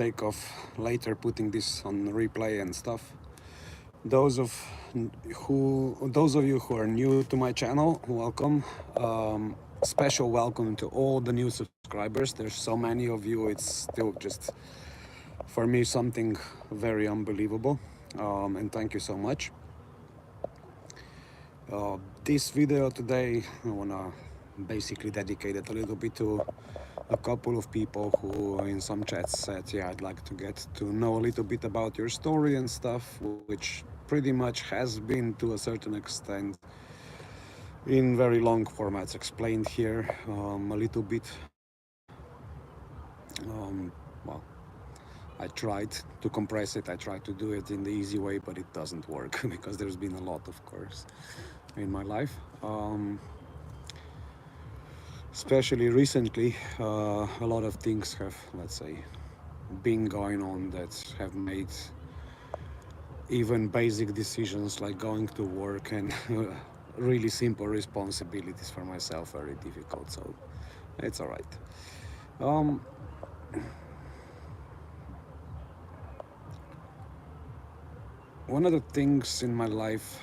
sake of later putting this on replay and stuff. Those of you who are new to my channel, welcome. Special welcome to all the new subscribers. There's so many of you. It's still just for me something very unbelievable, and thank you so much. This video today, I wanna basically dedicate it a little bit to a couple of people who in some chats said, yeah, I'd like to get to know a little bit about your story and stuff, which pretty much has been to a certain extent in very long formats explained here, a little bit. Well, I tried to compress it, I tried to do it in the easy way, but it doesn't work because there's been a lot, of course, in my life. Especially recently, a lot of things have, let's say, been going on that have made even basic decisions like going to work and really simple responsibilities for myself very difficult, so it's all right. One of the things in my life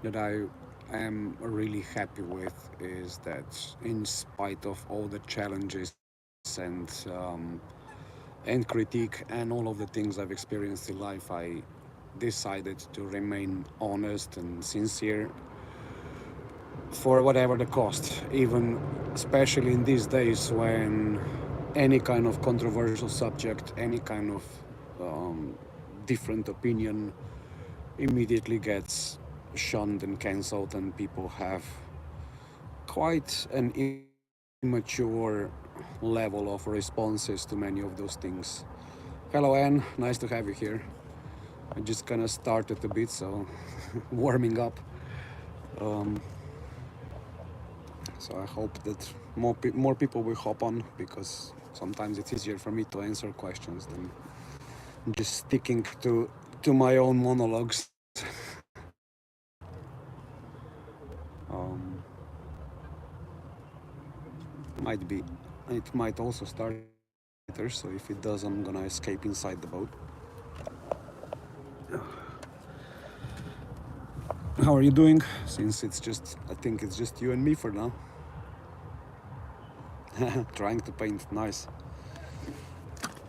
that I am really happy with is that in spite of all the challenges and critique and all of the things I've experienced in life, I decided to remain honest and sincere for whatever the cost, even especially in these days when any kind of controversial subject, any kind of different opinion immediately gets shunned and cancelled, and people have quite an immature level of responses to many of those things. Hello Anne, nice to have you here. I just kind of started a bit, so warming up. So I hope that more people will hop on, because sometimes it's easier for me to answer questions than just sticking to my own monologues. It might also start later, so if it does, I'm gonna escape inside the boat. How are you doing? Since I think it's just you and me for now. Trying to paint, nice.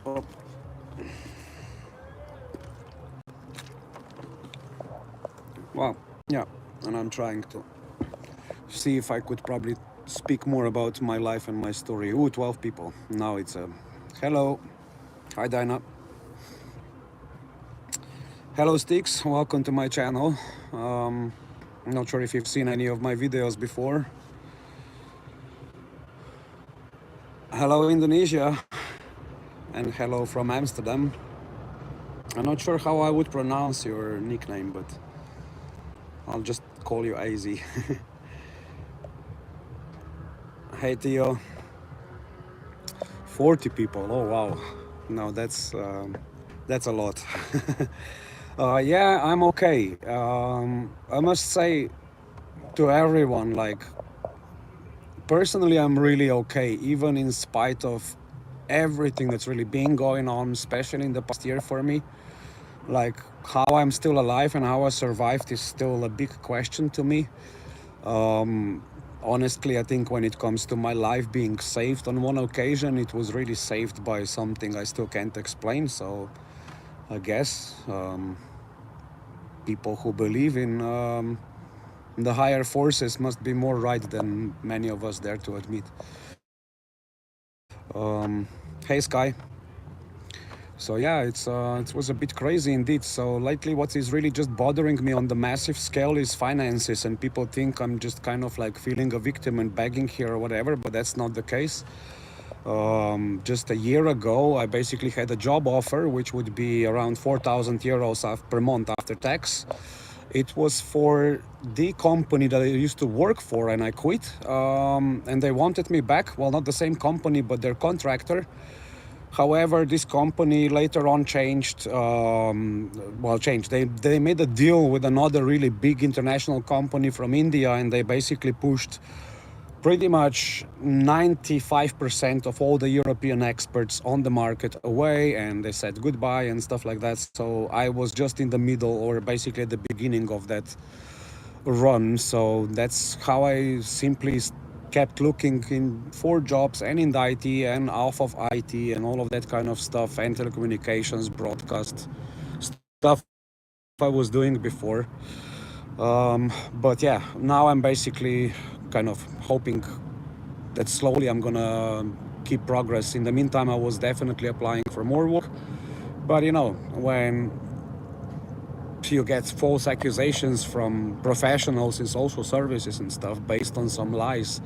Oh. Well, yeah, and I'm trying to see if I could probably speak more about my life and my story. Ooh, 12 people. Now it's a hello. Hi Dinah. Hello Sticks, welcome to my channel. I'm not sure if you've seen any of my videos before. Hello Indonesia, and hello from Amsterdam. I'm not sure how I would pronounce your nickname, but I'll just call you AZ. Hey Theo. 40 people, oh wow. No, that's a lot. Yeah, I'm okay. I must say to everyone, like, personally I'm really okay, even in spite of everything that's really been going on, especially in the past year for me. Like, how I'm still alive and how I survived is still a big question to me. Honestly, I think when it comes to my life being saved on one occasion, it was really saved by something I still can't explain. So I guess people who believe in the higher forces must be more right than many of us dare to admit. Hey Sky. So yeah, it was a bit crazy indeed. So lately what is really just bothering me on the massive scale is finances, and people think I'm just kind of like feeling a victim and begging here or whatever, but that's not the case. Just a year ago, I basically had a job offer, which would be around 4,000 euros per month after tax. It was for the company that I used to work for, and I quit. And they wanted me back. Well, not the same company, but their contractor. However, this company later on changed. They made a deal with another really big international company from India, and they basically pushed pretty much 95% of all the European experts on the market away, and they said goodbye and stuff like that. So I was just in the middle, or basically at the beginning of that run. So that's how I simply kept looking in for jobs and in the IT and off of IT and all of that kind of stuff, and telecommunications, broadcast stuff I was doing before. But yeah, now I'm basically kind of hoping that slowly I'm gonna keep progress. In the meantime, I was definitely applying for more work, but you know, when you get false accusations from professionals in social services and stuff based on some lies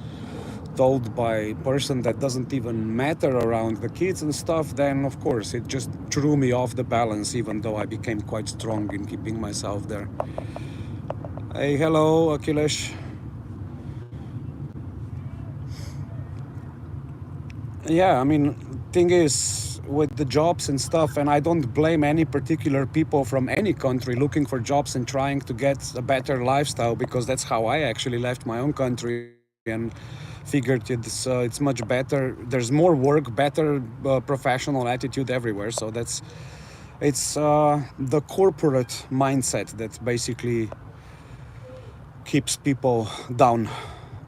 told by a person that doesn't even matter around the kids and stuff, then of course it just threw me off the balance, even though I became quite strong in keeping myself there. Hey, hello, Akhilesh. Yeah, I mean, thing is with the jobs and stuff, and I don't blame any particular people from any country looking for jobs and trying to get a better lifestyle, because that's how I actually left my own country and figured it's much better. There's more work, better professional attitude everywhere. So it's the corporate mindset that basically keeps people down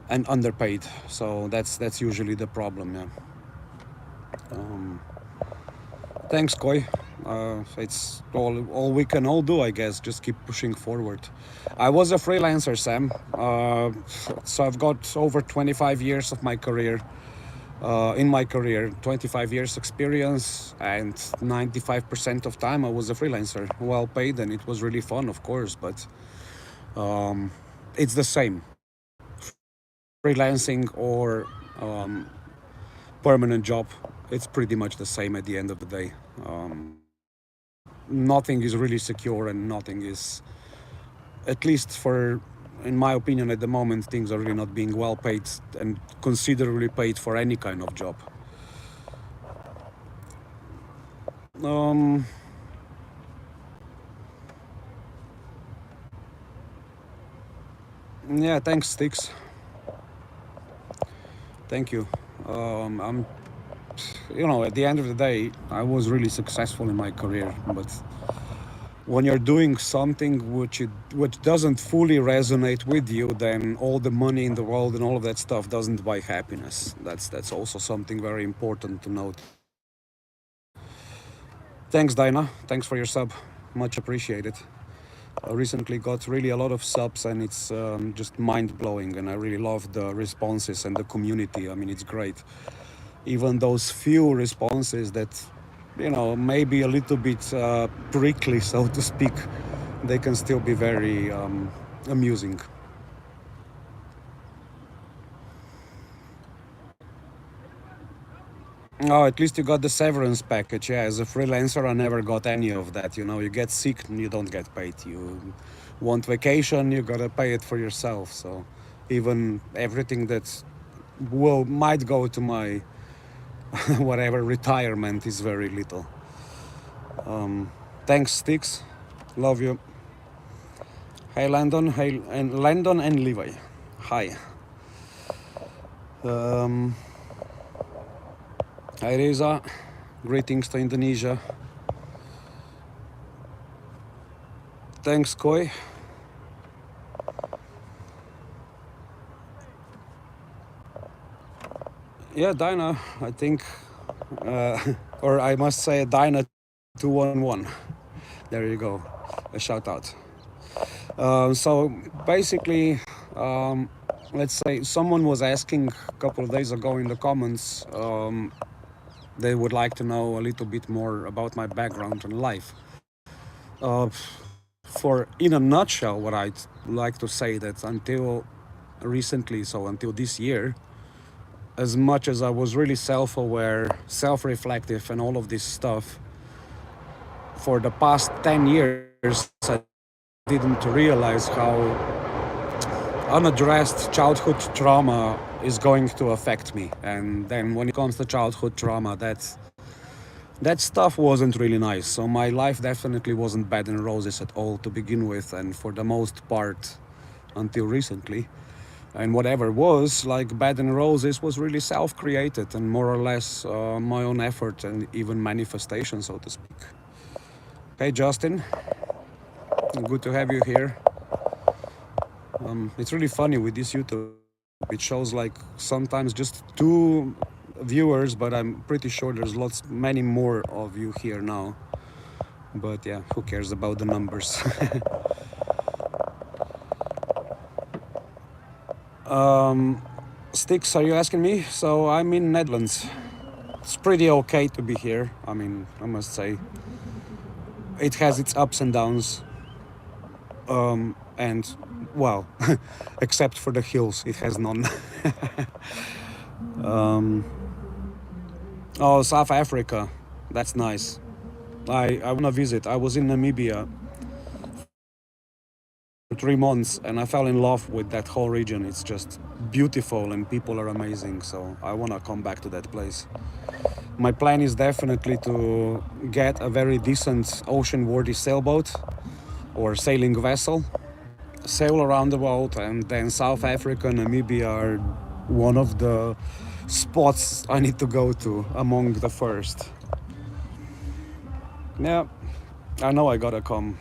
and underpaid. So that's usually the problem. Yeah. Thanks, Koi. It's all we can all do, I guess. Just keep pushing forward. I was a freelancer, Sam. So I've got over 25 years of my career. In my career, 25 years experience, and 95% of time I was a freelancer, well paid, and it was really fun, of course. But it's the same, freelancing or permanent job. It's pretty much the same at the end of the day. Nothing is really secure, and nothing is, at least for, in my opinion, at the moment, things are really not being well paid and considerably paid for any kind of job. Yeah, thanks, Sticks. Thank you. I'm, you know, at the end of the day, I was really successful in my career, but when you're doing something which doesn't fully resonate with you, then all the money in the world and all of that stuff doesn't buy happiness. That's also something very important to note. Thanks, Dinah. Thanks for your sub. Much appreciated. I recently got really a lot of subs, and it's just mind blowing. And I really love the responses and the community. I mean, it's great. Even those few responses that, you know, maybe a little bit prickly, so to speak, they can still be very amusing. Oh, at least you got the severance package. Yeah, as a freelancer, I never got any of that. You know, you get sick and you don't get paid. You want vacation, you gotta pay it for yourself. So even everything that might go to my whatever retirement is very little. Thanks, Sticks. Love you. Hey, Landon. Hey, and Landon and Levi. Hi. Um, Hi, Reza. Greetings to Indonesia. Thanks, Koi. Yeah, Dinah, I think, or I must say, Dinah 211. There you go. A shout out. So basically, let's say someone was asking a couple of days ago in the comments, they would like to know a little bit more about my background in life. For in a nutshell, what I'd like to say that until recently, so until this year, as much as I was really self-aware, self-reflective, and all of this stuff, for the past 10 years, I didn't realize how unaddressed childhood trauma is going to affect me. And then when it comes to childhood trauma, that stuff wasn't really nice. So my life definitely wasn't bed and roses at all to begin with, and for the most part until recently. And whatever was like Bed and Roses was really self-created and more or less my own effort and even manifestation, so to speak. Hey Justin, good to have you here. It's really funny with this YouTube. It shows like sometimes just two viewers, but I'm pretty sure there's many more of you here now. But yeah, who cares about the numbers? Sticks, are you asking me? So I'm in Netherlands. It's pretty okay to be here. I mean, I must say, it has its ups and downs. And well, except for the hills, it has none. Oh, South Africa, that's nice. I wanna visit. I was in Namibia for 3 months and I fell in love with that whole region. It's just beautiful and people are amazing. So I wanna come back to that place. My plan is definitely to get a very decent ocean-worthy sailboat or sailing vessel, sail around the world, and then South Africa and Namibia are one of the spots I need to go to among the first. Yeah, I know I gotta come.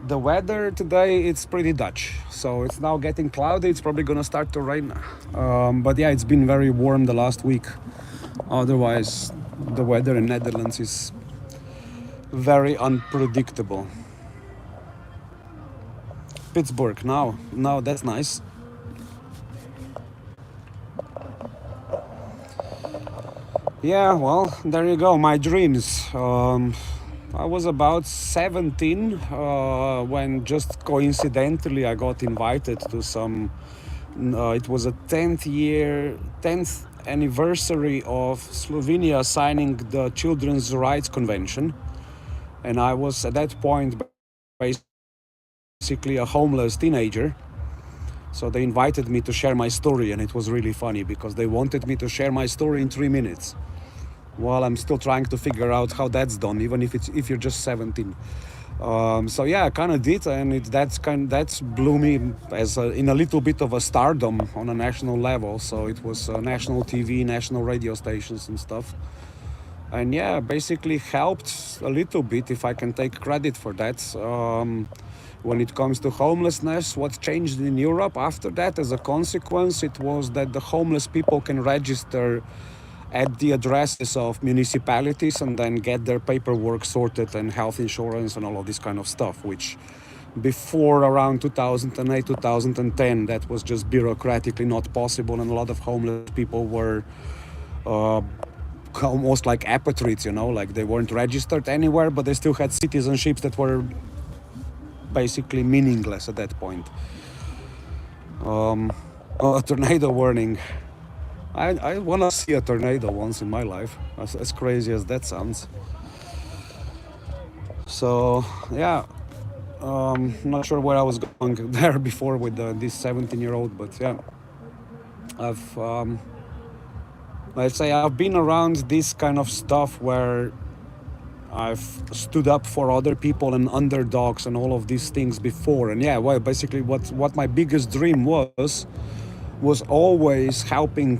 The weather today, it's pretty Dutch, so it's now getting cloudy. It's probably gonna start to rain. But yeah, it's been very warm the last week. Otherwise, the weather in Netherlands is very unpredictable. Pittsburgh, now that's nice. Yeah, well, there you go. My dreams. I was about 17 when just coincidentally I got invited to some. It was a 10th anniversary of Slovenia signing the Children's Rights Convention, and I was at that point basically a homeless teenager. So they invited me to share my story, and it was really funny because they wanted me to share my story in 3 minutes. Well, I'm still trying to figure out how that's done, even if you're just 17. So yeah, I kind of did, and that's blew me in a little bit of a stardom on a national level. So it was national TV, national radio stations and stuff. And yeah, basically helped a little bit, if I can take credit for that. When it comes to homelessness, what changed in Europe after that, as a consequence, it was that the homeless people can register at the addresses of municipalities and then get their paperwork sorted and health insurance and all of this kind of stuff, which before around 2008, 2010, that was just bureaucratically not possible, and a lot of homeless people were almost like apatrides, like they weren't registered anywhere, but they still had citizenships that were basically meaningless at that point. A tornado warning. I want to see a tornado once in my life, as crazy as that sounds. So yeah, not sure where I was going there before with this 17-year-old, but yeah, let's say I've been around this kind of stuff where I've stood up for other people and underdogs and all of these things before. And yeah, well, basically what my biggest dream was always helping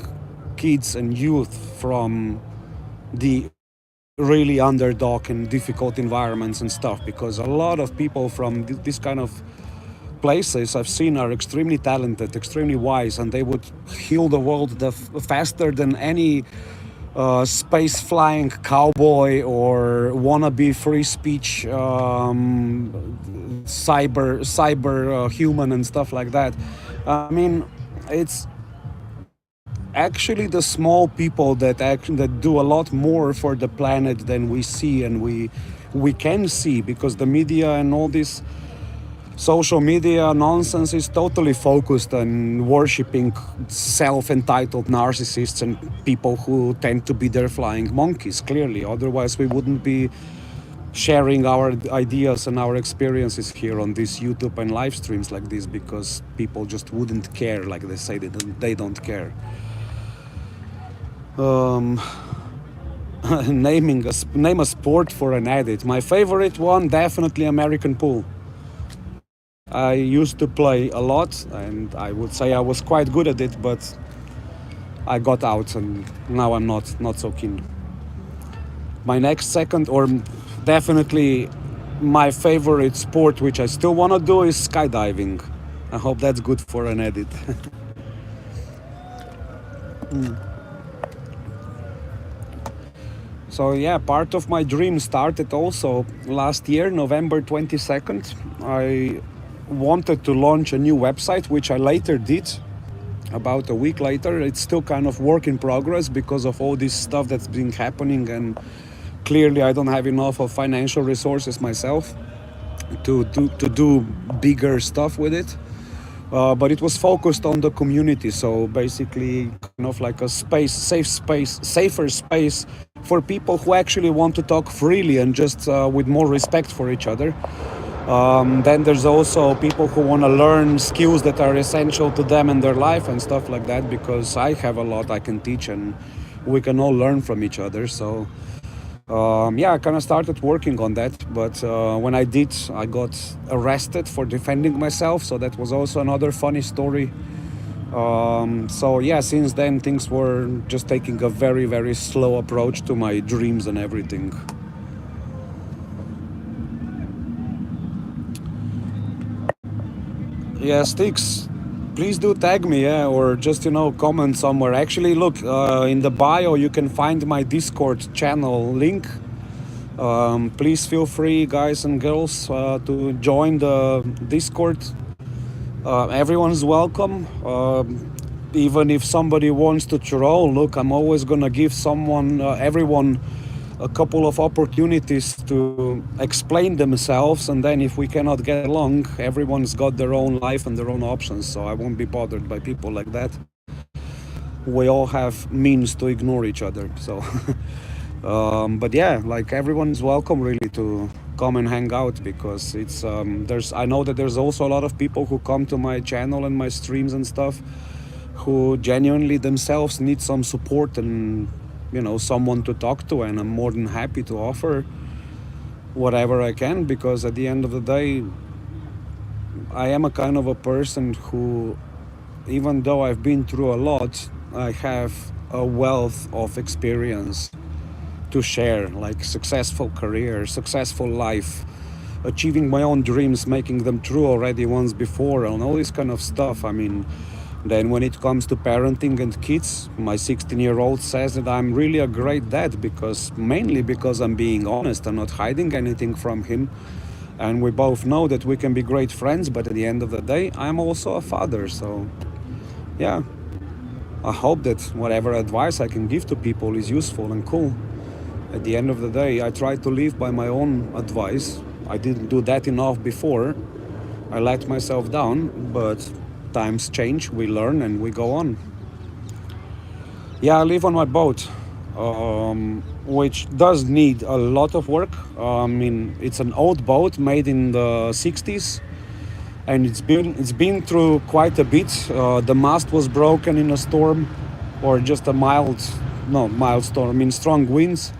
kids and youth from the really underdog and difficult environments and stuff, because a lot of people from this kind of places I've seen are extremely talented, extremely wise, and they would heal the world faster than any space flying cowboy or wannabe free speech cyber human and stuff like that. I mean, it's actually the small people that do a lot more for the planet than we see and we can see, because the media and all this social media nonsense is totally focused on worshipping self-entitled narcissists and people who tend to be their flying monkeys, clearly. Otherwise, we wouldn't be sharing our ideas and our experiences here on this YouTube and live streams like this, because people just wouldn't care, like they say they don't care. Name a sport for an addict. My favorite one, definitely American pool. I used to play a lot, and I would say I was quite good at it, but I got out, and now I'm not so keen. My next second, or definitely my favorite sport, which I still want to do, is skydiving. I hope that's good for an edit. So yeah, part of my dream started also last year, November 22nd. I wanted to launch a new website, which I later did. About a week later, it's still kind of work in progress because of all this stuff that's been happening, and clearly I don't have enough of financial resources myself to do bigger stuff with it. But it was focused on the community, so basically kind of like a space, safe space, safer space for people who actually want to talk freely and just with more respect for each other. Then there's also people who want to learn skills that are essential to them in their life and stuff like that, because I have a lot I can teach and we can all learn from each other. So yeah, I kind of started working on that, but when I did, I got arrested for defending myself, so that was also another funny story. So yeah, since then things were just taking a very slow approach to my dreams and everything. Yeah, Sticks, please do tag me, yeah, or just comment somewhere. Actually, look, in the bio you can find my Discord channel link. Please feel free, guys and girls, to join the Discord. Everyone's welcome. Even if somebody wants to troll, look, I'm always gonna give everyone, a couple of opportunities to explain themselves, and then if we cannot get along, everyone's got their own life and their own options, so I won't be bothered by people like that. We all have means to ignore each other, so but yeah, like, everyone's welcome really to come and hang out, because it's I know that there's also a lot of people who come to my channel and my streams and stuff who genuinely themselves need some support and someone to talk to, and I'm more than happy to offer whatever I can, because at the end of the day, I am a kind of a person who, even though I've been through a lot, I have a wealth of experience to share, like successful career, successful life, achieving my own dreams, making them true already once before, and all this kind of stuff. I mean, then when it comes to parenting and kids, my 16-year-old says that I'm really a great dad, mainly because I'm being honest, I'm not hiding anything from him. And we both know that we can be great friends, but at the end of the day, I'm also a father. So yeah, I hope that whatever advice I can give to people is useful and cool. At the end of the day, I try to live by my own advice. I didn't do that enough before. I let myself down, but times change, we learn, and we go on. Yeah, I live on my boat, which does need a lot of work. I mean, it's an old boat made in the 60s, and it's been through quite a bit. The mast was broken in a storm, or just a mild storm, I mean strong winds.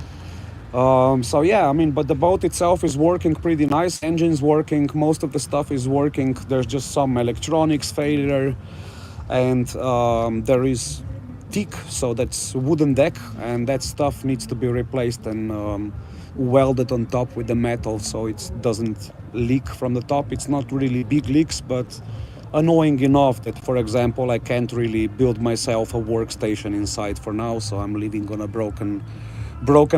So yeah, I mean, but the boat itself is working pretty nice. Engine's working, most of the stuff is working. There's just some electronics failure, and there is teak, so that's wooden deck, and that stuff needs to be replaced and welded on top with the metal, so it doesn't leak from the top. It's not really big leaks, but annoying enough that, for example, I can't really build myself a workstation inside for now, so I'm living on a broken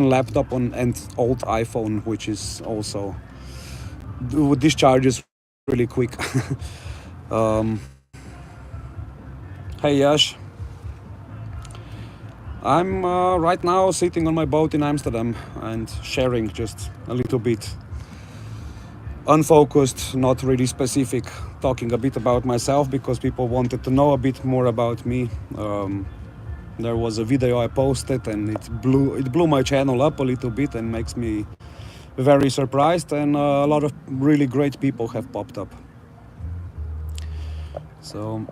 laptop and old iPhone, which is also discharges really quick. Hey Yash, I'm right now sitting on my boat in Amsterdam and sharing just a little bit, unfocused, not really specific, talking a bit about myself because people wanted to know a bit more about me. There was a video I posted and it blew my channel up a little bit and makes me very surprised, and a lot of really great people have popped up. So,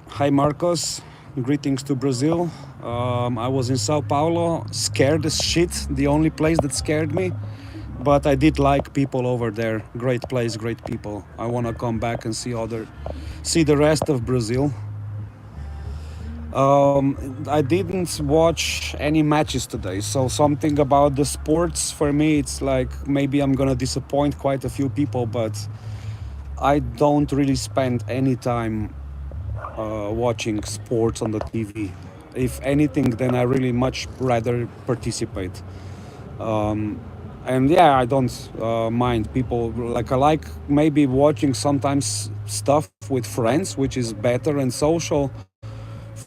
hi Marcos, greetings to Brazil. I was in Sao Paulo, scared as shit. The only place that scared me, But I did like people over there. Great place, great people. I want to come back and see the rest of Brazil. I didn't watch any matches today, so something about the sports for me, it's like maybe I'm gonna disappoint quite a few people, but I don't really spend any time watching sports on the TV. If anything, then I really much rather participate. And yeah, I don't mind people. Like I like maybe watching sometimes stuff with friends, which is better and social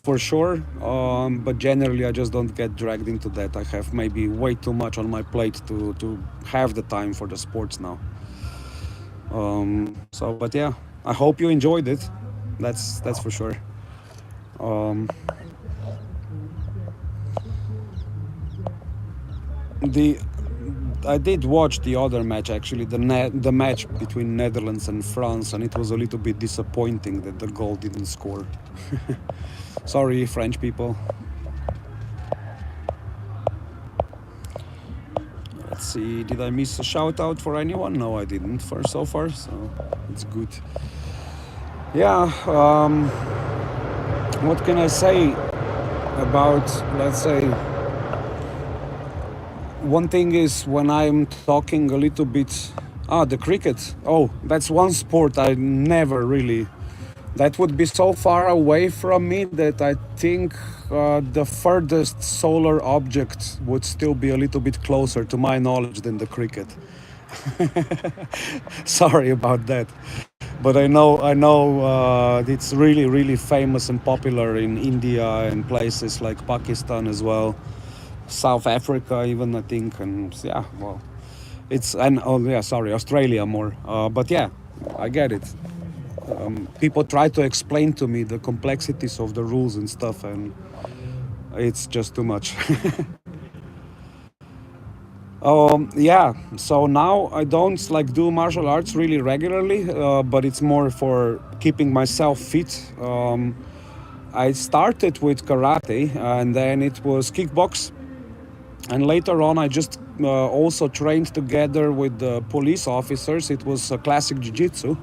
for sure. But generally, I just don't get dragged into that. I have maybe way too much on my plate to have the time for the sports now. So, but yeah, I hope you enjoyed it. That's for sure. Um, the I did watch the other match actually, the match between Netherlands and France, and it was a little bit disappointing that the goal didn't score. Sorry, French people. Let's see, did I miss a shout out for anyone? No, I didn't for so far, so it's good. Yeah, what can I say about, let's say, one thing is when I'm talking a little bit. The cricket. Oh, that's one sport I never really. That would be so far away from me that I think the furthest solar object would still be a little bit closer to my knowledge than the cricket. Sorry about that, but I know it's really really famous and popular in India and places like Pakistan as well, South Africa even I think, and yeah, well, it's and oh yeah, sorry, Australia more. But yeah, I get it. People try to explain to me the complexities of the rules and stuff, and it's just too much. Yeah, so now I don't like do martial arts really regularly, but it's more for keeping myself fit. I started with karate, and then it was kickbox, and later on I just also trained together with the police officers. It was classic jiu-jitsu,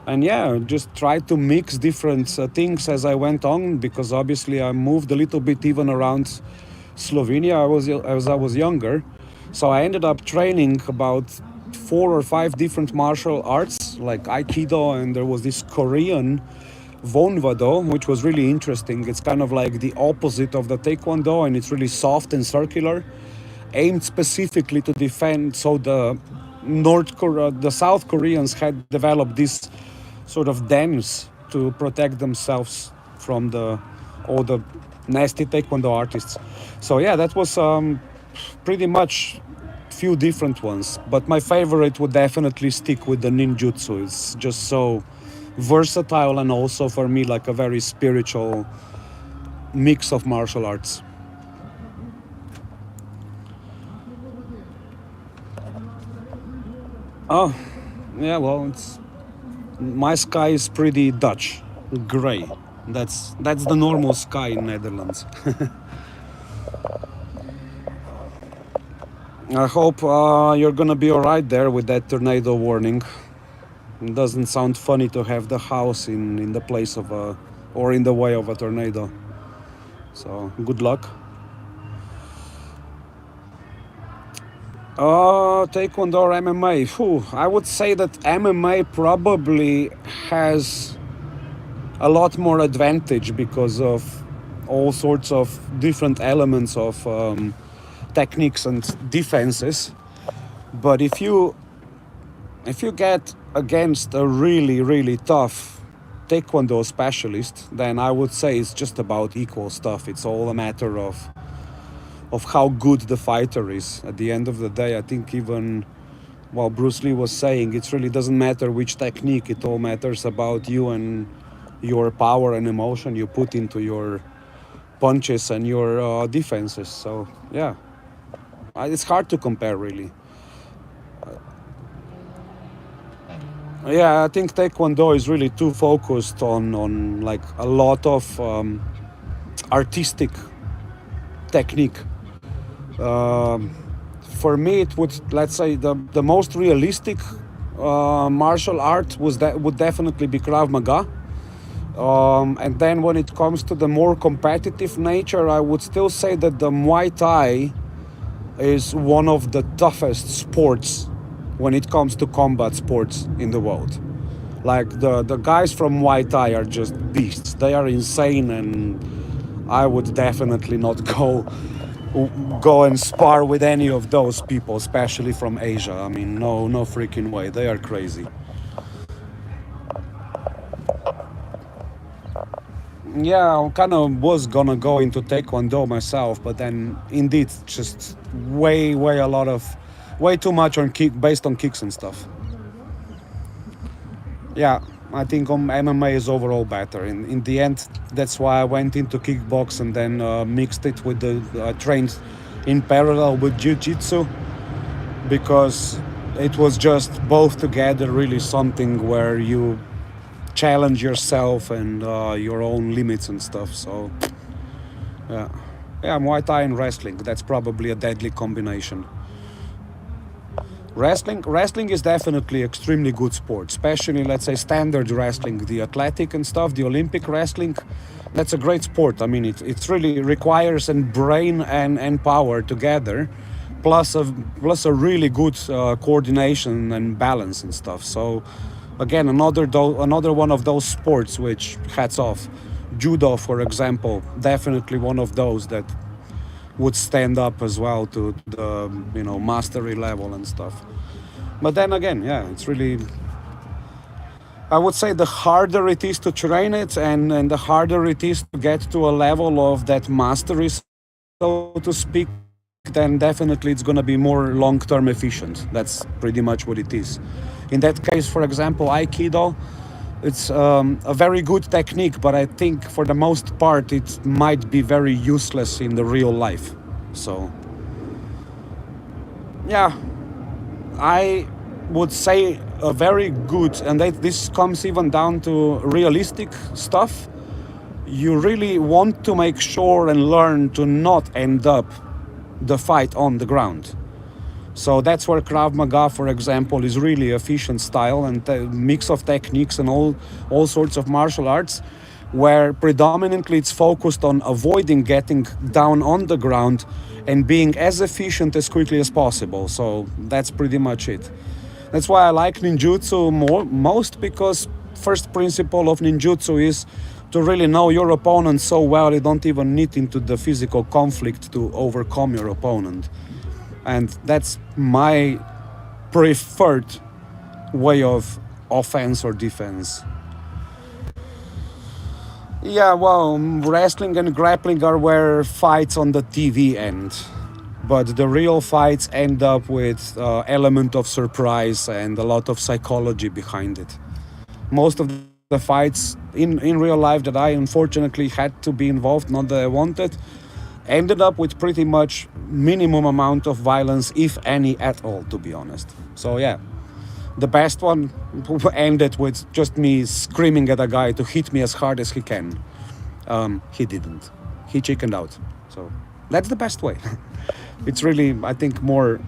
and yeah, just tried to mix different things as I went on, because obviously I moved a little bit even around Slovenia. As I was younger, so I ended up training about 4 or 5 different martial arts like Aikido, and there was this Korean Vonvado, which was really interesting. It's kind of like the opposite of the Taekwondo, and it's really soft and circular, aimed specifically to defend. So the South Koreans had developed this sort of dams to protect themselves from all the nasty Taekwondo artists. So yeah, that was pretty much few different ones, but my favorite would definitely stick with the ninjutsu. It's just so versatile, and also for me like a very spiritual mix of martial arts. Oh, yeah, well, it's my sky is pretty Dutch, gray. That's the normal sky in Netherlands. I hope you're gonna be alright there with that tornado warning. It doesn't sound funny to have the house in the place of a, or in the way of a tornado. So good luck. Taekwondo or MMA? Phew, I would say that MMA probably has a lot more advantage because of all sorts of different elements of techniques and defenses. But if you get against a really really tough Taekwondo specialist, then I would say it's just about equal stuff. It's all a matter of how good the fighter is. At the end of the day, I think even while Bruce Lee was saying, it really doesn't matter which technique. It all matters about you and your power and emotion you put into your punches and your defenses. So yeah, it's hard to compare really. Yeah, I think Taekwondo is really too focused on like a lot of artistic technique, um, for me, it would, let's say, the most realistic martial art was that would definitely be Krav Maga. And then when it comes to the more competitive nature, I would still say that the Muay Thai is one of the toughest sports when it comes to combat sports in the world. Like the guys from Muay Thai are just beasts. They are insane, and I would definitely not go and spar with any of those people, especially from Asia. I mean, no freaking way. They are crazy. Yeah, I kind of was gonna go into Taekwondo myself, but then indeed, just way a lot of, way too much on kick, based on kicks and stuff. Yeah, I think MMA is overall better. In the end, that's why I went into kickbox and then mixed it with the trained in parallel with jiu-jitsu, because it was just both together really something where you challenge yourself and your own limits and stuff. So yeah, yeah, Muay Thai and wrestling. That's probably a deadly combination. Wrestling is definitely extremely good sport, especially let's say standard wrestling, the athletic and stuff, the Olympic wrestling. That's a great sport. I mean, it really requires and brain and power together, plus a really good coordination and balance and stuff. So again, another one of those sports which hats off. Judo, for example, definitely one of those that would stand up as well to the mastery level and stuff. But then again, yeah, it's really, I would say the harder it is to train it, and the harder it is to get to a level of that mastery, so to speak, then definitely it's going to be more long-term efficient. That's pretty much what it is. In that case, for example, Aikido, it's a very good technique, but I think for the most part it might be very useless in the real life. So yeah, I would say a very good, and this comes even down to realistic stuff. You really want to make sure and learn to not end up the fight on the ground. So that's where Krav Maga, for example, is really efficient style and mix of techniques and all sorts of martial arts, where predominantly it's focused on avoiding getting down on the ground and being as efficient as quickly as possible. So that's pretty much it. That's why I like ninjutsu most, because first principle of ninjutsu is to really know your opponent so well you don't even need into the physical conflict to overcome your opponent. And that's my preferred way of offense or defense. Yeah, well, wrestling and grappling are where fights on the TV end. But the real fights end up with element of surprise and a lot of psychology behind it. Most of the fights in real life that I unfortunately had to be involved, not that I wanted, ended up with pretty much minimum amount of violence, if any at all, to be honest. So yeah, the best one ended with just me screaming at a guy to hit me as hard as he can. He didn't. He chickened out. So that's the best way. It's really, I think, more,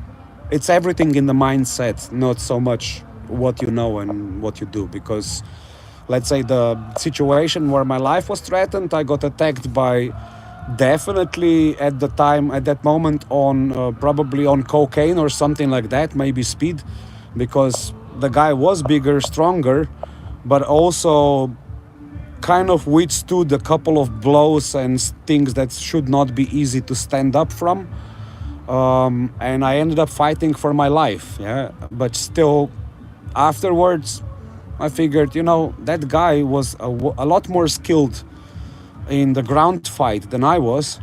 it's everything in the mindset, not so much what you know and what you do. Because let's say the situation where my life was threatened, I got attacked by, definitely at the time, at that moment, on probably on cocaine or something like that, maybe speed, because the guy was bigger, stronger, but also kind of withstood a couple of blows and things that should not be easy to stand up from. And I ended up fighting for my life, yeah. But still, afterwards, I figured, that guy was a lot more skilled in the ground fight than I was,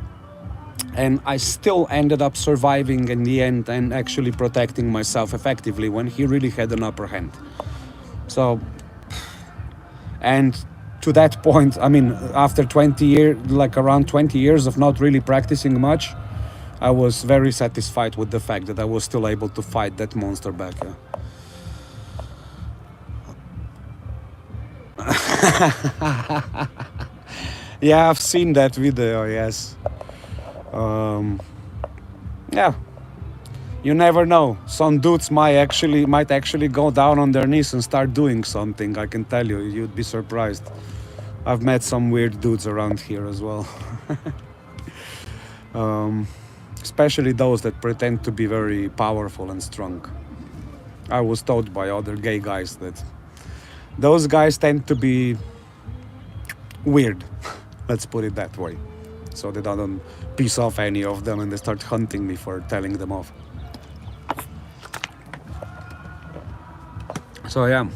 and I still ended up surviving in the end and actually protecting myself effectively when he really had an upper hand. So, and to that point, I mean, after 20 years, like around 20 years of not really practicing much, I was very satisfied with the fact that I was still able to fight that monster back. Yeah, yeah, I've seen that video, yes. Yeah, You never know. Some dudes might actually go down on their knees and start doing something. I can tell you, you'd be surprised. I've met some weird dudes around here as well. Especially those that pretend to be very powerful and strong. I was told by other gay guys that those guys tend to be weird. Let's put it that way. So that I don't piss off any of them and they start hunting me for telling them off. So yeah.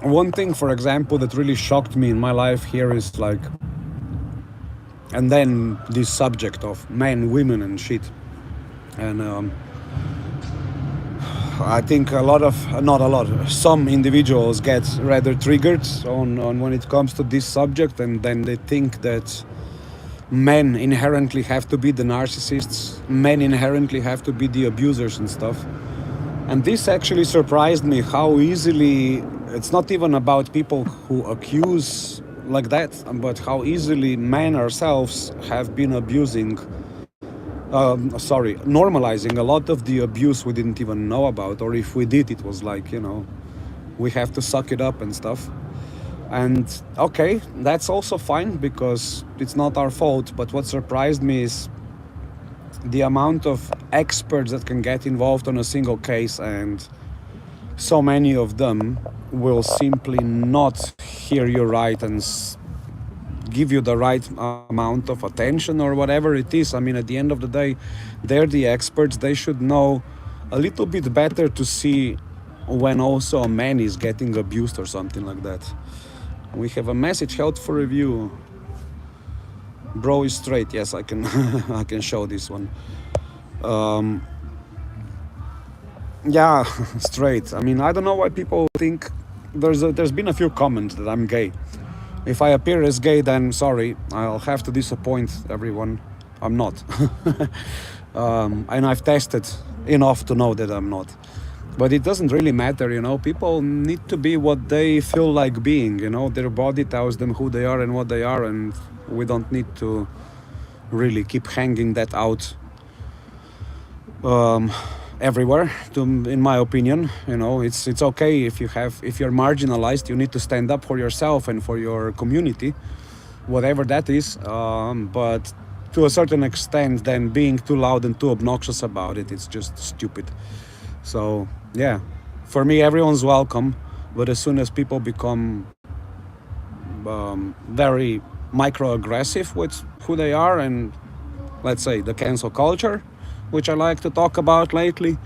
One thing, for example, that really shocked me in my life here is like, and then this subject of men, women, and shit. And I think some individuals get rather triggered on when it comes to this subject, and then they think that men inherently have to be the narcissists, men inherently have to be the abusers and stuff. And this actually surprised me how easily, it's not even about people who accuse like that, but how easily men ourselves have been normalizing a lot of the abuse we didn't even know about, or if we did, it was like, we have to suck it up and stuff. And okay, that's also fine because it's not our fault. But what surprised me is the amount of experts that can get involved on a single case, and so many of them will simply not hear you right and give you the right amount of attention or whatever it is. I mean, at the end of the day, they're the experts. They should know a little bit better to see when also a man is getting abused or something like that. We have a message held for review. Bro is straight. Yes, I can I can show this one. Yeah, straight. I mean, I don't know why people think there's been a few comments that I'm gay. If I appear as gay, then sorry, I'll have to disappoint everyone. I'm not. And I've tested enough to know that I'm not. But it doesn't really matter, people need to be what they feel like being, their body tells them who they are and what they are, and we don't need to really keep hanging that out everywhere, in my opinion. It's okay if you're marginalized, you need to stand up for yourself and for your community, whatever that is, but to a certain extent, then being too loud and too obnoxious about it, it's just stupid. So yeah, for me, everyone's welcome, but as soon as people become very microaggressive with who they are, and let's say the cancel culture, which I like to talk about lately,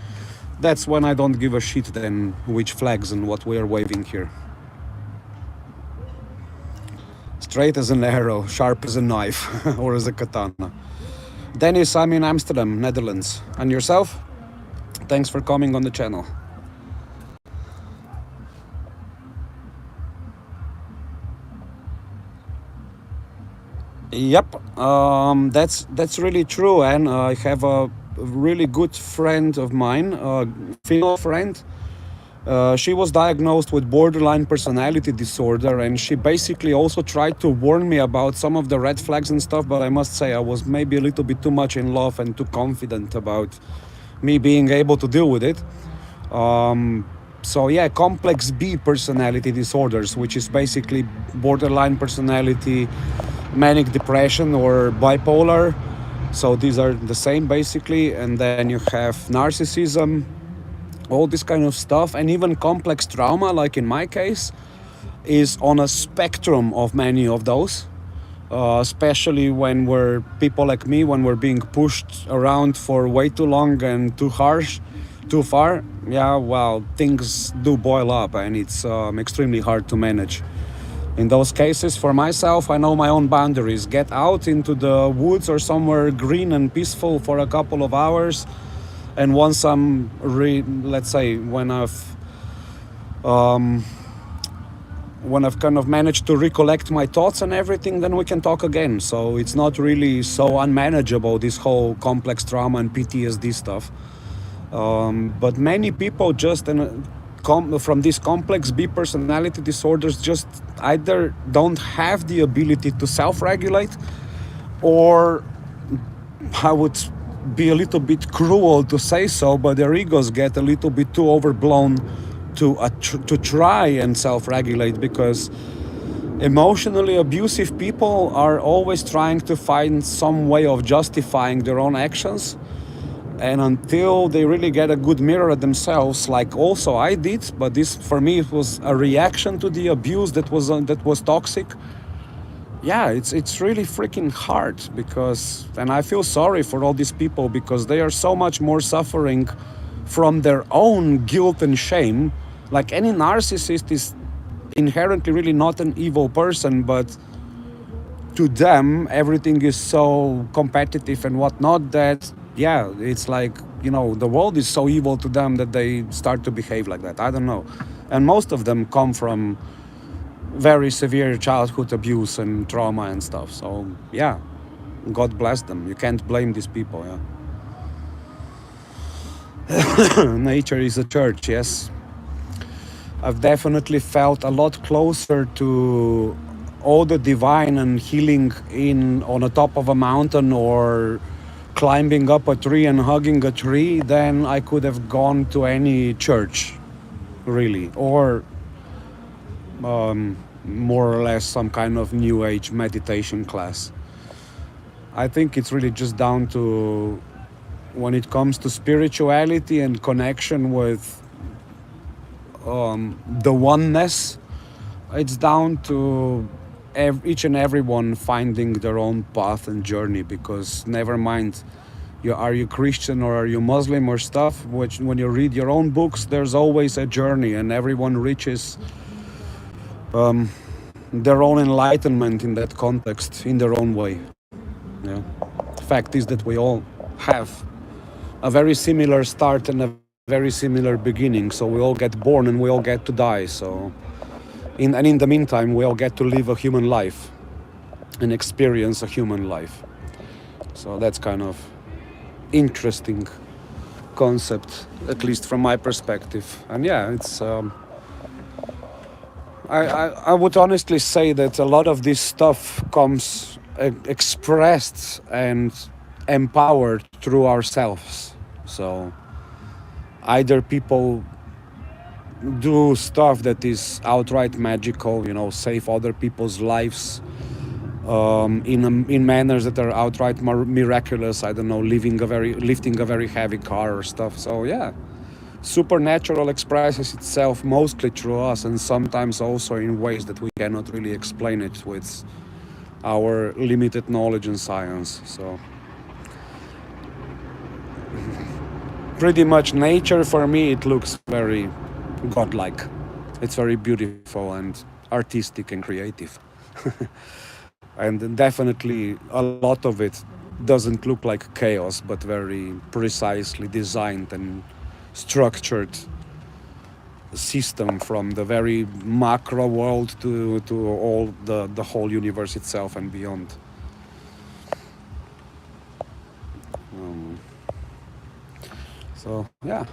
that's when I don't give a shit then which flags and what we are waving here. Straight as an arrow, sharp as a knife, or as a katana. Dennis, I'm in Amsterdam, Netherlands. And yourself? Thanks for coming on the channel. Yep, that's really true, and I have a really good friend of mine, a female friend. She was diagnosed with borderline personality disorder, and she basically also tried to warn me about some of the red flags and stuff, but I must say I was maybe a little bit too much in love and too confident about me being able to deal with it. So yeah, complex B personality disorders, which is basically borderline personality, manic depression, or bipolar. So these are the same basically. And then you have narcissism, all this kind of stuff, and even complex trauma, like in my case, is on a spectrum of many of those. Especially when we're people like me, when we're being pushed around for way too long and too harsh, too far. Yeah, well, things do boil up, and it's extremely hard to manage. In those cases, for myself, I know my own boundaries. Get out into the woods or somewhere green and peaceful for a couple of hours, and once I'm let's say when I've kind of managed to recollect my thoughts and everything, then we can talk again. So it's not really so unmanageable, this whole complex trauma and PTSD stuff. But many people just from these complex B personality disorders just either don't have the ability to self-regulate, or I would be a little bit cruel to say so, but their egos get a little bit too overblown to try and self-regulate, because emotionally abusive people are always trying to find some way of justifying their own actions. And until they really get a good mirror at themselves, like also I did, but this for me it was a reaction to the abuse that was toxic. Yeah, it's really freaking hard, because, and I feel sorry for all these people, because they are so much more suffering from their own guilt and shame. Like, any narcissist is inherently really not an evil person, but to them everything is so competitive and whatnot that, yeah, it's like, the world is so evil to them that they start to behave like that. I don't know. And most of them come from very severe childhood abuse and trauma and stuff. So yeah, God bless them. You can't blame these people. Yeah. Nature is a church. Yes, I've definitely felt a lot closer to all the divine and healing in on the top of a mountain, or climbing up a tree and hugging a tree, than I could have gone to any church, really, or more or less some kind of new age meditation class. I think it's really just down to, when it comes to spirituality and connection with the oneness, it's down to each and everyone finding their own path and journey. Because never mind, are you Christian or are you Muslim or stuff, which when you read your own books, there's always a journey, and everyone reaches their own enlightenment in that context, in their own way. Yeah. Fact is that we all have a very similar start and a very similar beginning. So we all get born and we all get to die. So, in the meantime, we all get to live a human life and experience a human life. So that's kind of interesting concept, at least from my perspective. And yeah, it's. I would honestly say that a lot of this stuff comes expressed and empowered through ourselves. So either people do stuff that is outright magical, save other people's lives in manners that are outright miraculous. I don't know, lifting a very heavy car or stuff. So yeah, supernatural expresses itself mostly through us, and sometimes also in ways that we cannot really explain it with our limited knowledge and science. So pretty much nature, for me, it looks very godlike. It's very beautiful and artistic and creative. And definitely a lot of it doesn't look like chaos, but very precisely designed and structured system, from the very macro world to all the whole universe itself and beyond. So yeah,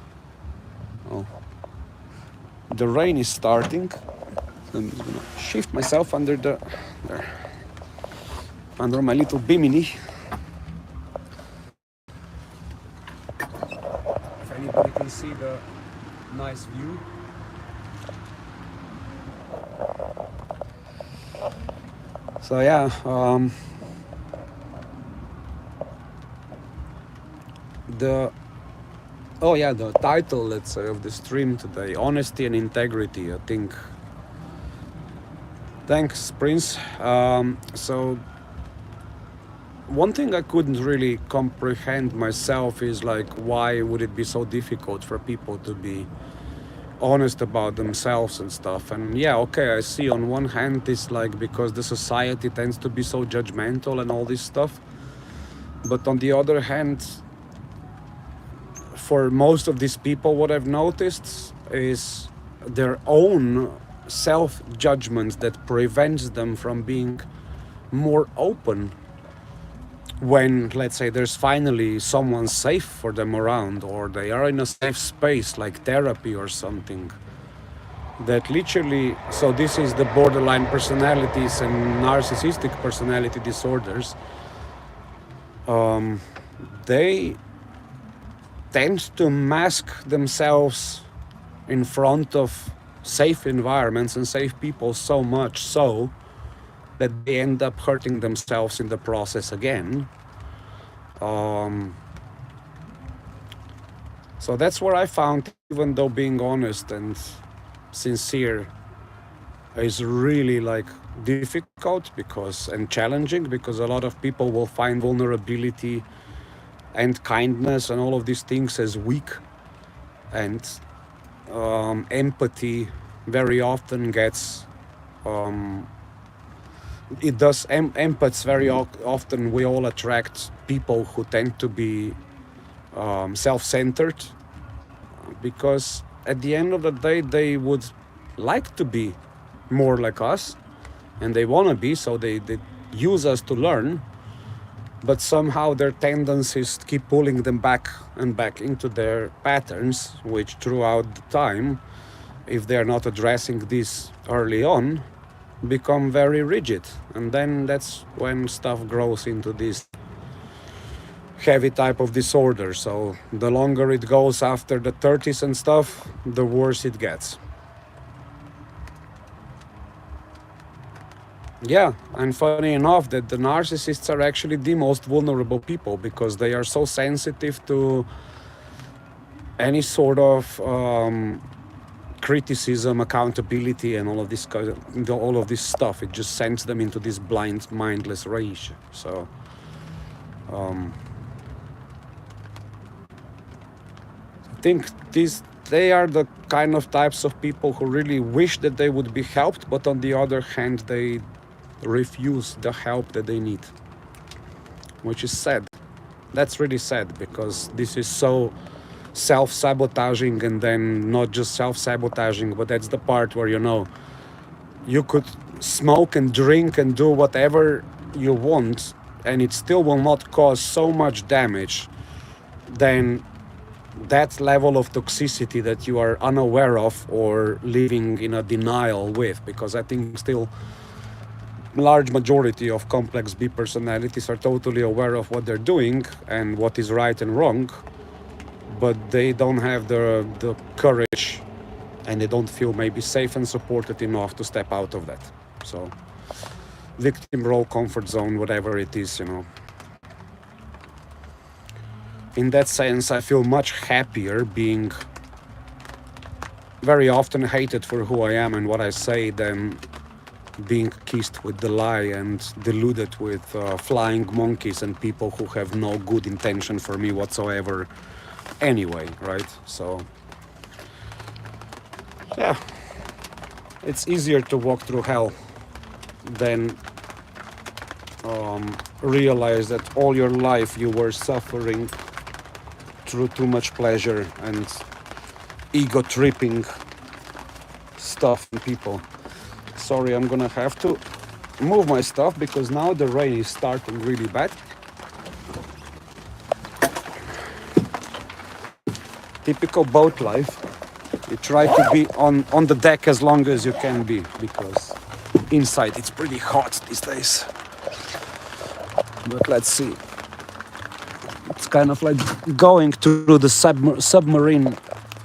the rain is starting. I'm gonna shift myself under my little bimini. If anybody can see the nice view. So yeah, the title, let's say, of the stream today, honesty and integrity, I think. Thanks, Prince. So one thing I couldn't really comprehend myself is, like, why would it be so difficult for people to be honest about themselves and stuff? And yeah, okay, I see on one hand it's like because the society tends to be so judgmental and all this stuff, but on the other hand, for most of these people, what I've noticed is their own self-judgment that prevents them from being more open when, let's say, there's finally someone safe for them around, or they are in a safe space like therapy or something. That literally, so this is the borderline personalities and narcissistic personality disorders. they tend to mask themselves in front of safe environments and safe people so much so that they end up hurting themselves in the process again. Um, so that's where I found, even though being honest and sincere is really like difficult because and challenging, because a lot of people will find vulnerability and kindness and all of these things as weak, and empathy very often gets it does empaths very often we all attract people who tend to be self-centered, because at the end of the day they would like to be more like us, and they want to be, so they use us to learn, but somehow their tendencies keep pulling them back and back into their patterns, which throughout the time, if they're not addressing this early on, become very rigid. And then that's when stuff grows into this heavy type of disorder. So the longer it goes after the 30s and stuff, the worse it gets. Yeah, and funny enough that the narcissists are actually the most vulnerable people, because they are so sensitive to any sort of criticism, accountability, and all of this stuff. It just sends them into this blind, mindless rage. So I think they are the kind of types of people who really wish that they would be helped, but on the other hand, they refuse the help that they need, which is sad. That's really sad, because this is so self-sabotaging, and then not just self-sabotaging, but that's the part where, you could smoke and drink and do whatever you want, and it still will not cause so much damage than that level of toxicity that you are unaware of or living in a denial with. Because I think still large majority of complex B personalities are totally aware of what they're doing and what is right and wrong, but they don't have the courage, and they don't feel maybe safe and supported enough to step out of that. So victim role, comfort zone, whatever it is, in that sense, I feel much happier being very often hated for who I am and what I say than being kissed with the lie and deluded with flying monkeys and people who have no good intention for me whatsoever anyway, right? So yeah, it's easier to walk through hell than realize that all your life you were suffering through too much pleasure and ego tripping stuff and people. Sorry, I'm gonna have to move my stuff because now the rain is starting really bad. Typical boat life. You try to be on the deck as long as you can be, because inside it's pretty hot these days. But let's see. It's kind of like going through the submarine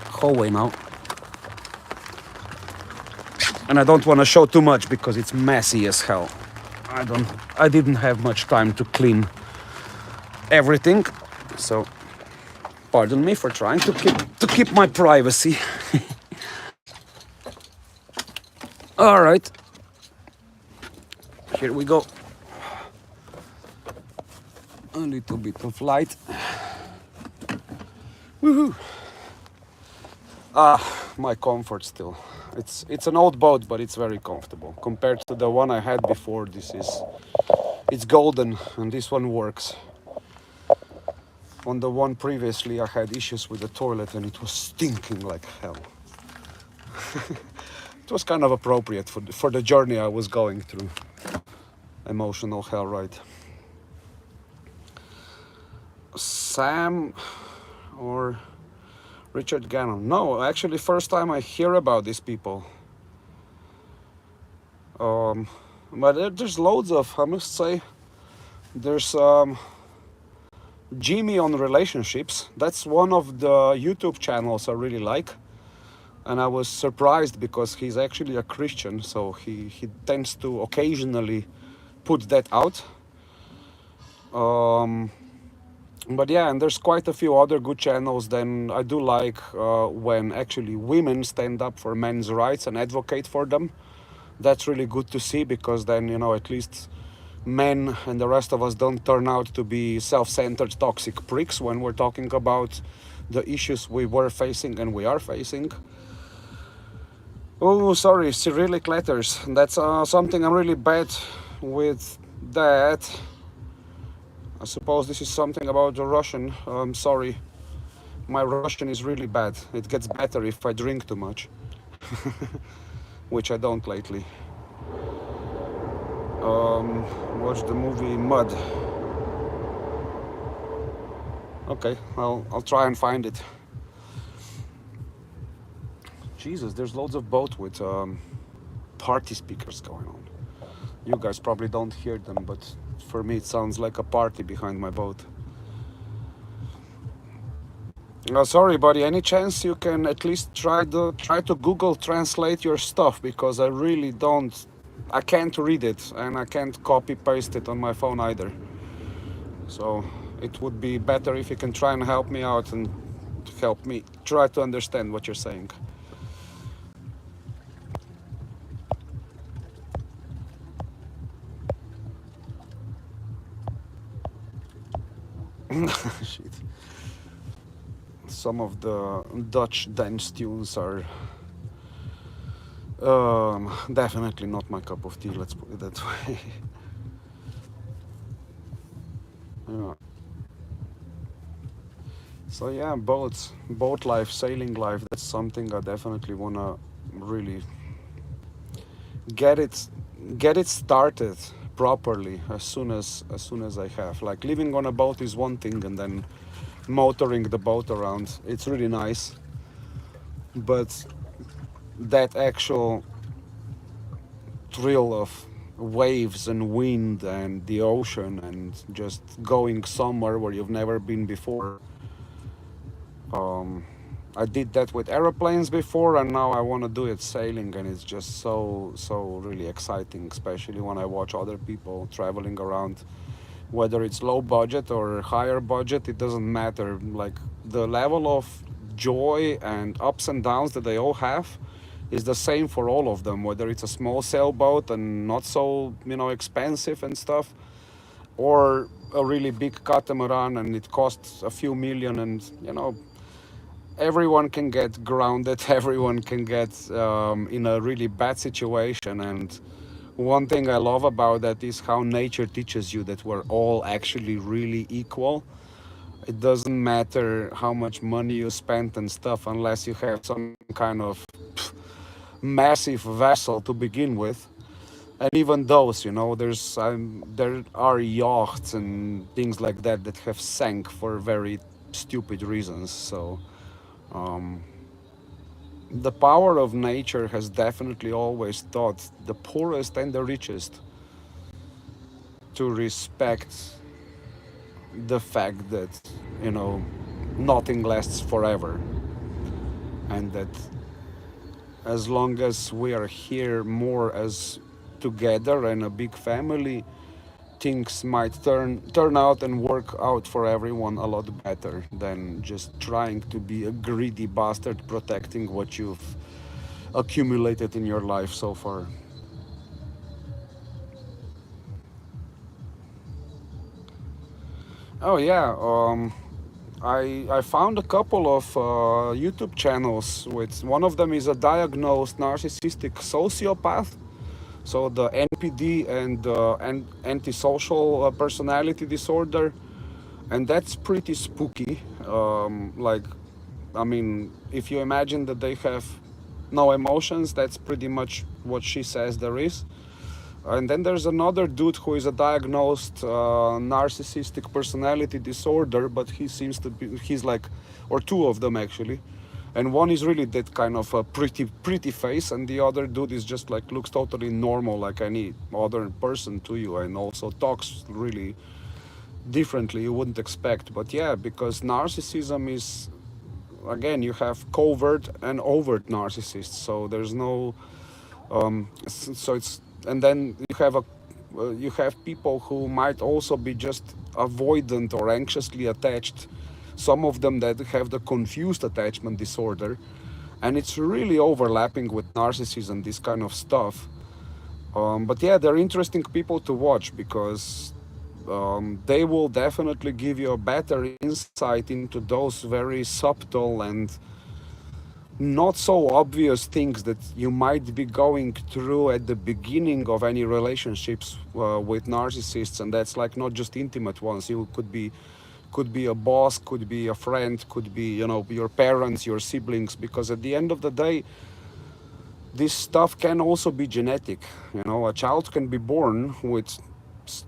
hallway now. And I don't want to show too much because it's messy as hell. I didn't have much time to clean everything, so pardon me for trying to keep my privacy. All right, here we go. A little bit of light. Woohoo! My comfort still. It's an old boat, but it's very comfortable compared to the one I had before. It's golden, and this one works. On the one previously, I had issues with the toilet, and it was stinking like hell. It was kind of appropriate for the journey I was going through. Emotional hell, right? Sam or Richard Gannon? No, actually, first time I hear about these people. But there's loads of, I must say, there's Jimmy on relationships. That's one of the YouTube channels I really like. And I was surprised because he's actually a Christian, so he tends to occasionally put that out. Um, but yeah, and there's quite a few other good channels. Then I do like when actually women stand up for men's rights and advocate for them. That's really good to see, because then, you know, at least men and the rest of us don't turn out to be self-centered toxic pricks when we're talking about the issues we were facing and we are facing. Oh, sorry, Cyrillic letters. That's something I'm really bad with that. I suppose this is something about the Russian. I'm sorry. My Russian is really bad. It gets better if I drink too much, which I don't lately. Watch the movie Mud. Okay, I'll try and find it. Jesus, there's loads of boats with party speakers going on. You guys probably don't hear them, but for me it sounds like a party behind my boat. Sorry, buddy. Any chance you can at least try to Google translate your stuff, because I really don't. I can't read it and I can't copy paste it on my phone either. So it would be better if you can try and help me out and help me try to understand what you're saying. Shit. Some of the Dutch dance tunes are definitely not my cup of tea, let's put it that way. Yeah. So yeah, boats, boat life, sailing life, that's something I definitely wanna really get it get it started properly as soon as I have. Like living on a boat is one thing, and then motoring the boat around, it's really nice. But that actual thrill of waves and wind and the ocean and just going somewhere where you've never been before. Um, I did that with aeroplanes before, and now I want to do it sailing, and it's just so really exciting, especially when I watch other people traveling around. Whether it's low budget or higher budget, it doesn't matter. Like the level of joy and ups and downs that they all have is the same for all of them. Whether it's a small sailboat and not so, you know, expensive and stuff, or a really big catamaran and it costs a few million, and you know, everyone can get grounded, everyone can get in a really bad situation. And one thing I love about that is how nature teaches you that we're all actually really equal. It doesn't matter how much money you spend and stuff, unless you have some kind of massive vessel to begin with. And even those, you know, there are yachts and things like that that have sank for very stupid reasons. So um, the power of nature has definitely always taught the poorest and the richest to respect the fact that, you know, nothing lasts forever, and that as long as we are here more as together and a big family, things might turn out and work out for everyone a lot better than just trying to be a greedy bastard protecting what you've accumulated in your life so far. Oh yeah, I found a couple of YouTube channels. With one of them is a diagnosed narcissistic sociopath, so the NPD and antisocial personality disorder, and that's pretty spooky. Like, I mean, if you imagine that they have no emotions, that's pretty much what she says there is. And then there's another dude who is a diagnosed narcissistic personality disorder, but he seems to be, he's like, or two of them actually. And one is really that kind of a pretty face, and the other dude is just like looks totally normal like any other person to you, and also talks really differently, you wouldn't expect. But yeah, because narcissism is, again, you have covert and overt narcissists, so there's no so it's, and then you have people who might also be just avoidant or anxiously attached, some of them that have the confused attachment disorder, and it's really overlapping with narcissism, this kind of stuff. But yeah, they're interesting people to watch because they will definitely give you a better insight into those very subtle and not so obvious things that you might be going through at the beginning of any relationships with narcissists, and that's like not just intimate ones. You could be a boss, could be a friend, could be, you know, your parents, your siblings, because at the end of the day, this stuff can also be genetic. You know, a child can be born with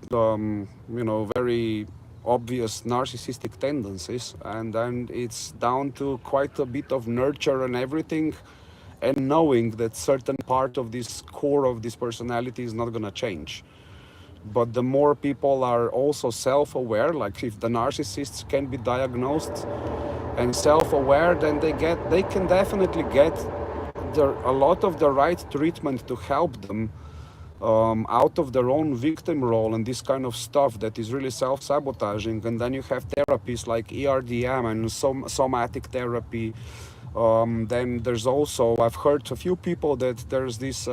you know, very obvious narcissistic tendencies, and then it's down to quite a bit of nurture and everything, and knowing that certain part of this core of this personality is not going to change. But the more people are also self-aware, like if the narcissists can be diagnosed and self-aware, then they can definitely get a lot of the right treatment to help them out of their own victim role and this kind of stuff that is really self-sabotaging. And then you have therapies like ERDM and somatic therapy. Then there's also, I've heard a few people that there's this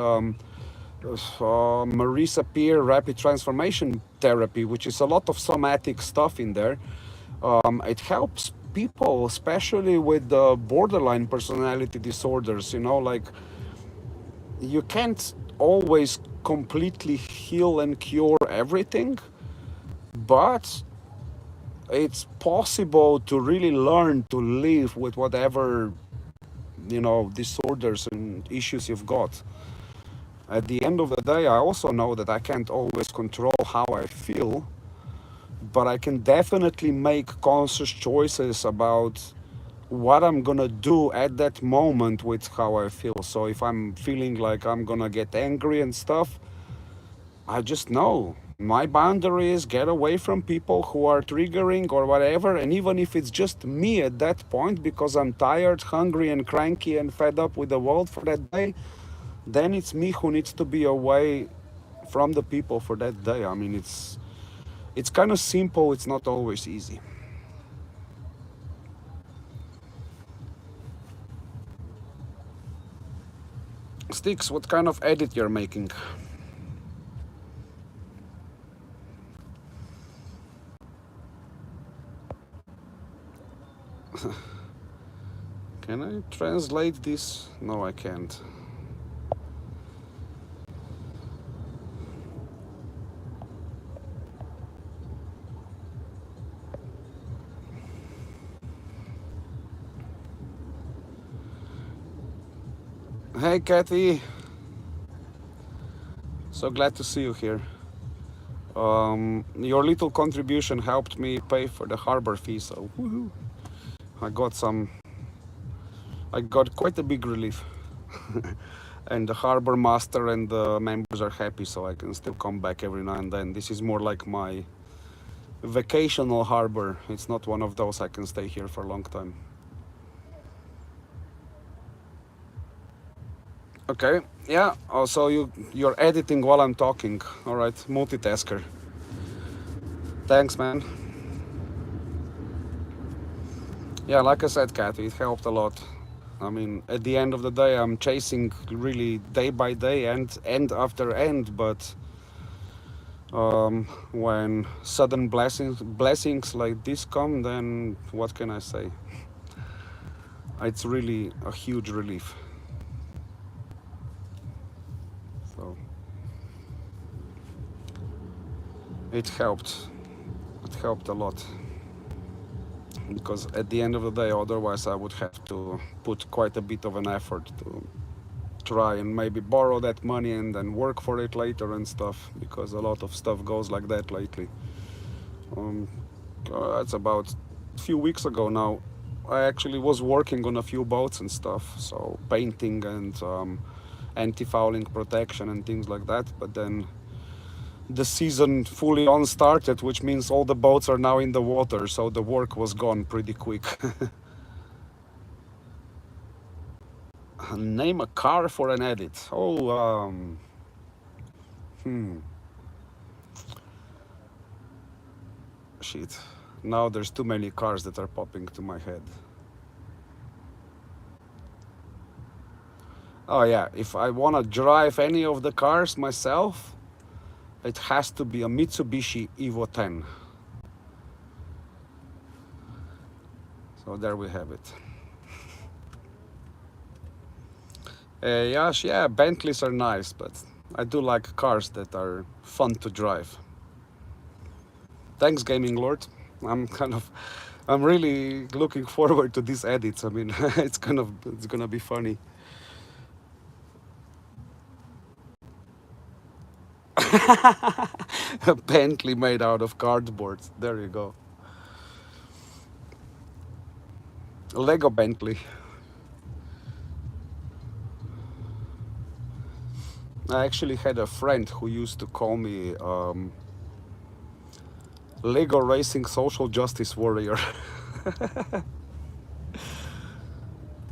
Marisa Peer rapid transformation therapy, which is a lot of somatic stuff in there. It helps people, especially with the borderline personality disorders. You know, like, you can't always completely heal and cure everything, but it's possible to really learn to live with whatever, you know, disorders and issues you've got. At the end of the day, I also know that I can't always control how I feel, but I can definitely make conscious choices about what I'm gonna do at that moment with how I feel. So if I'm feeling like I'm gonna get angry and stuff, I just know my boundary is get away from people who are triggering or whatever. And even if it's just me at that point because I'm tired, hungry, and cranky and fed up with the world for that day, then it's me who needs to be away from the people for that day. I mean, it's kind of simple. It's not always easy. Sticks, what kind of edit you're making? Can I translate this? No, I can't. Hey, Kathy. So glad to see you here. Your little contribution helped me pay for the harbor fee, so woohoo. I got quite a big relief. And the harbor master and the members are happy, so I can still come back every now and then. This is more like my vacational harbor. It's not one of those I can stay here for a long time. Okay, yeah. Oh, so you're editing while I'm talking. All right, multitasker. Thanks, man. Yeah, like I said, Kathy, it helped a lot. I mean, at the end of the day, I'm chasing really day by day and end after end, but when sudden blessings like this come, then what can I say? It's really a huge relief. So it helped. It helped a lot. Because at the end of the day, otherwise I would have to put quite a bit of an effort to try and maybe borrow that money and then work for it later and stuff, because a lot of stuff goes like that lately. It's about a few weeks ago now. I actually was working on a few boats and stuff, so painting and anti-fouling protection and things like that, but then the season fully on started, which means all the boats are now in the water, so the work was gone pretty quick. Name a car for an edit. Oh, hmm, shit. Now there's too many cars that are popping to my head. Oh yeah, if I wanna drive any of the cars myself, it has to be a Mitsubishi Evo 10. So there we have it. Yes, yeah, Bentleys are nice, but I do like cars that are fun to drive. Thanks, Gaming Lord. I'm kind of, I'm really looking forward to these edits. I mean, it's gonna be funny. A Bentley made out of cardboard. There you go. A Lego Bentley. I actually had a friend who used to call me Lego Racing Social Justice Warrior.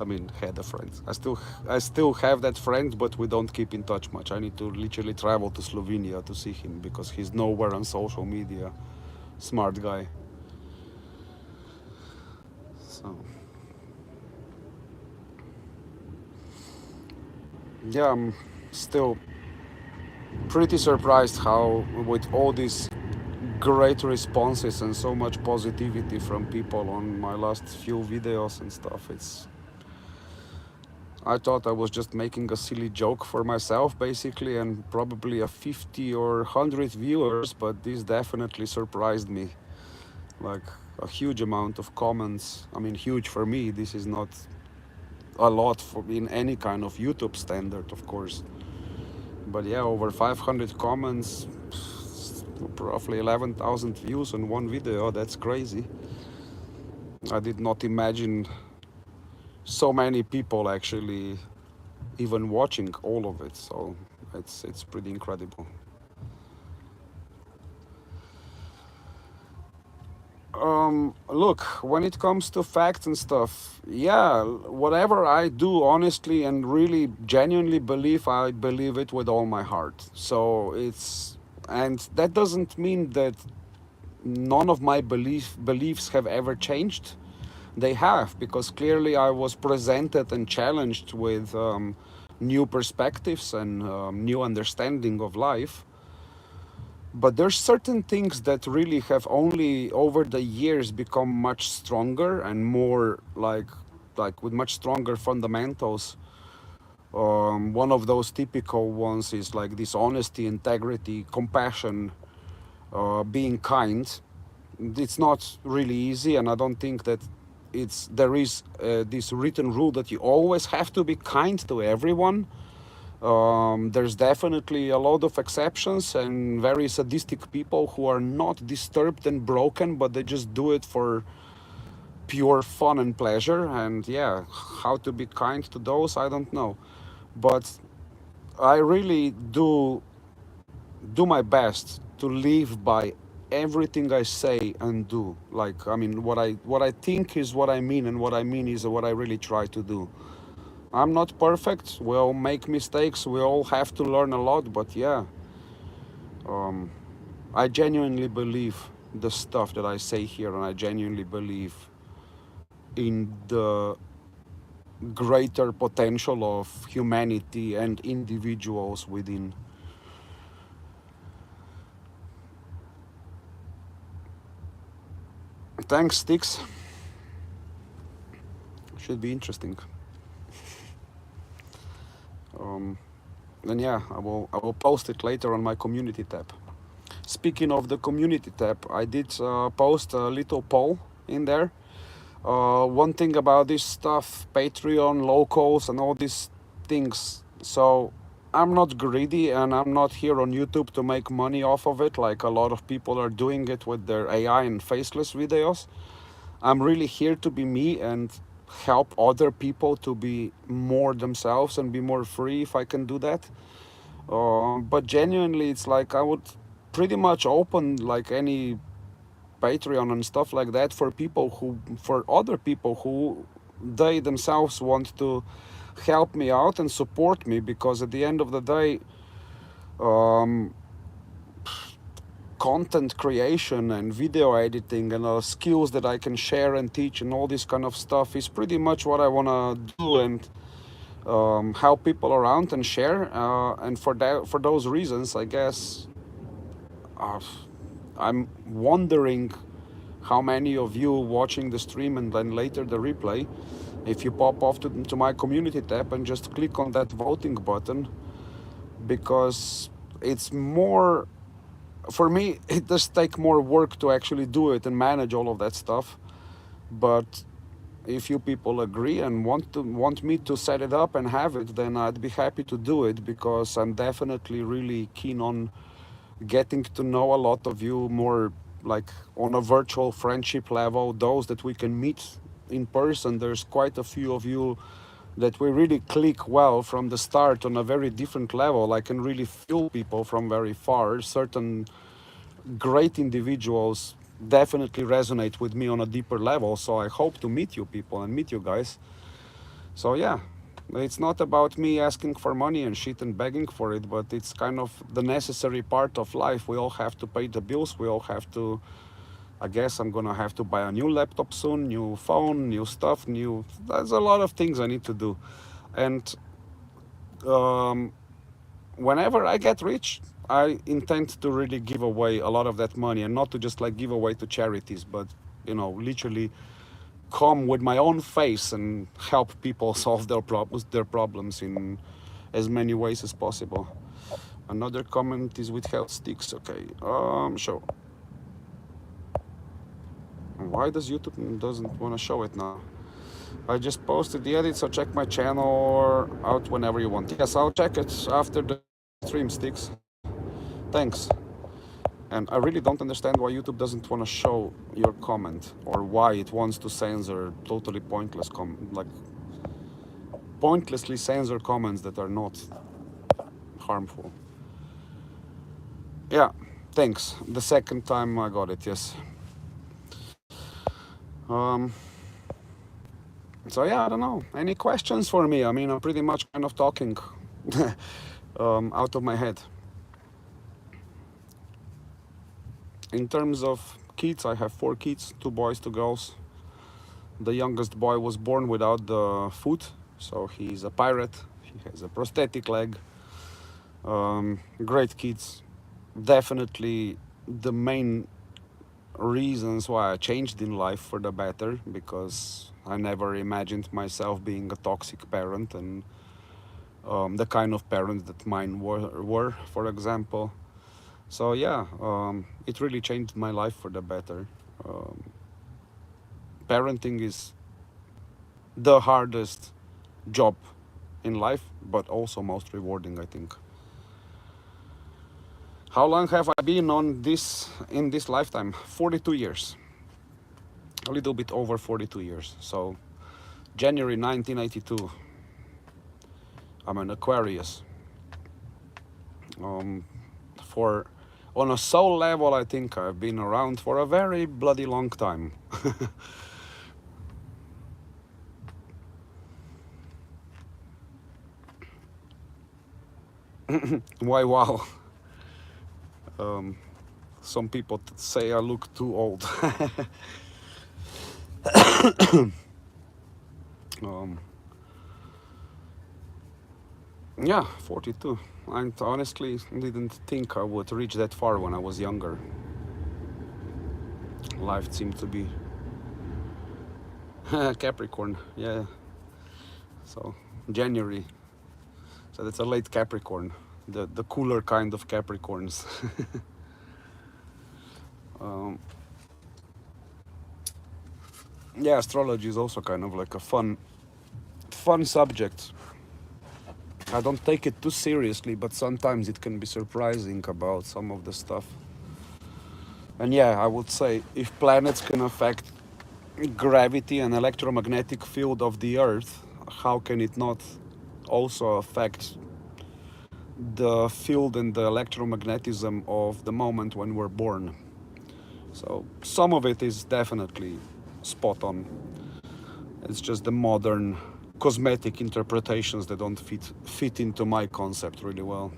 I mean, had a friend. I still have that friend, but we don't keep in touch much. I need to literally travel to Slovenia to see him because he's nowhere on social media. Smart guy. So yeah, I'm still pretty surprised how, with all these great responses and so much positivity from people on my last few videos and stuff, I thought I was just making a silly joke for myself, basically, and probably a 50 or 100 viewers, but this definitely surprised me. Like a huge amount of comments. I mean, huge for me. This is not a lot for in any kind of YouTube standard, of course. But yeah, over 500 comments, roughly 11,000 views on one video. That's crazy. I did not imagine so many people actually even watching all of it. So it's pretty incredible. Look, when it comes to facts and stuff, yeah, whatever I do honestly and really genuinely believe, I believe it with all my heart. So and that doesn't mean that none of my beliefs have ever changed. They have, because clearly I was presented and challenged with new perspectives and new understanding of life. But there's certain things that really have only over the years become much stronger and more like with much stronger fundamentals. One of those typical ones is like this honesty, integrity, compassion, being kind. It's not really easy, and I don't think that there is this written rule that you always have to be kind to everyone. There's definitely a lot of exceptions and very sadistic people who are not disturbed and broken, but they just do it for pure fun and pleasure. And yeah, how to be kind to those, I don't know. But I really do my best to live by everything I say and do. Like, I mean, what I think is what I mean, and what I mean is what I really try to do. I'm not perfect. We all make mistakes. We all have to learn a lot. But yeah, I genuinely believe the stuff that I say here, and I genuinely believe in the greater potential of humanity and individuals within. Thanks, Sticks. Should be interesting. Then yeah, I will post it later on my community tab. Speaking of the community tab, I did post a little poll in there. One thing about this stuff, Patreon, locals, and all these things. So I'm not greedy, and I'm not here on YouTube to make money off of it like a lot of people are doing it with their AI and faceless videos. I'm really here to be me and help other people to be more themselves and be more free if I can do that. But genuinely, it's like pretty much open like any Patreon and stuff like that for people who, for other people who they themselves want to help me out and support me, because at the end of the day, um, content creation and video editing and skills that I can share and teach and all this kind of stuff is pretty much what I want to do, and help people around and share. And for that, for those reasons, I guess uh, I'm wondering how many of you watching the stream and then later the replay, if you pop off to my community tab and just click on that voting button, because it's more, for me it does take more work to actually do it and manage all of that stuff. But if you people agree and want me to set it up and have it, then I'd be happy to do it, because I'm definitely really keen on getting to know a lot of you more, like on a virtual friendship level. Those that we can meet in person, there's quite a few of you that we really click well from the start on a very different level. I can really feel people from very far. Certain great individuals definitely resonate with me on a deeper level, so I hope to meet you people and meet you guys. So yeah, it's not about me asking for money and shit and begging for it, but it's kind of the necessary part of life. We all have to pay the bills. We all have to, I guess I'm gonna have to buy a new laptop soon, new phone, new stuff, new, there's a lot of things I need to do. And um, whenever I get rich, I intend to really give away a lot of that money, and not to just like give away to charities, but literally come with my own face and help people solve their problems in as many ways as possible. Another comment is with health sticks. Okay, show. Why does YouTube doesn't want to show it now? I just posted the edit, so check my channel out whenever you want. Yes, I'll check it after the stream, sticks. Thanks. And I really don't understand why YouTube doesn't want to show your comment, or why it wants to censor totally pointless like pointlessly censor comments that are not harmful. Yeah, thanks. The second time I got it, yes. Um, so yeah, I don't know. Any questions for me? I mean, I'm pretty much kind of talking out of my head. In terms of kids, I have 4 kids, 2 boys, 2 girls. The youngest boy was born without the foot, so he's a pirate. He has a prosthetic leg. Great kids. Definitely the main reasons why I changed in life for the better, because I never imagined myself being a toxic parent, and the kind of parents that mine were, for example. So yeah, it really changed my life for the better. Um, Parenting is the hardest job in life, but also most rewarding, I think. How long have I been on this in this lifetime? 42 years. A little bit over 42 years. So January 1982. I'm an Aquarius. Um, for on a soul level, I think I've been around for a very bloody long time. Why wow? Um, some people say I look too old. um, yeah, 42. I honestly didn't think I would reach that far when I was younger. Life seemed to be Capricorn, yeah. So January. So that's a late Capricorn, the cooler kind of Capricorns. um, yeah, astrology is also kind of like a fun subject. I don't take it too seriously, but sometimes it can be surprising about some of the stuff. And yeah, I would say if planets can affect gravity and electromagnetic field of the Earth, how can it not also affect the field and the electromagnetism of the moment when we're born. So some of it is definitely spot on. It's just the modern cosmetic interpretations that don't fit into my concept really well.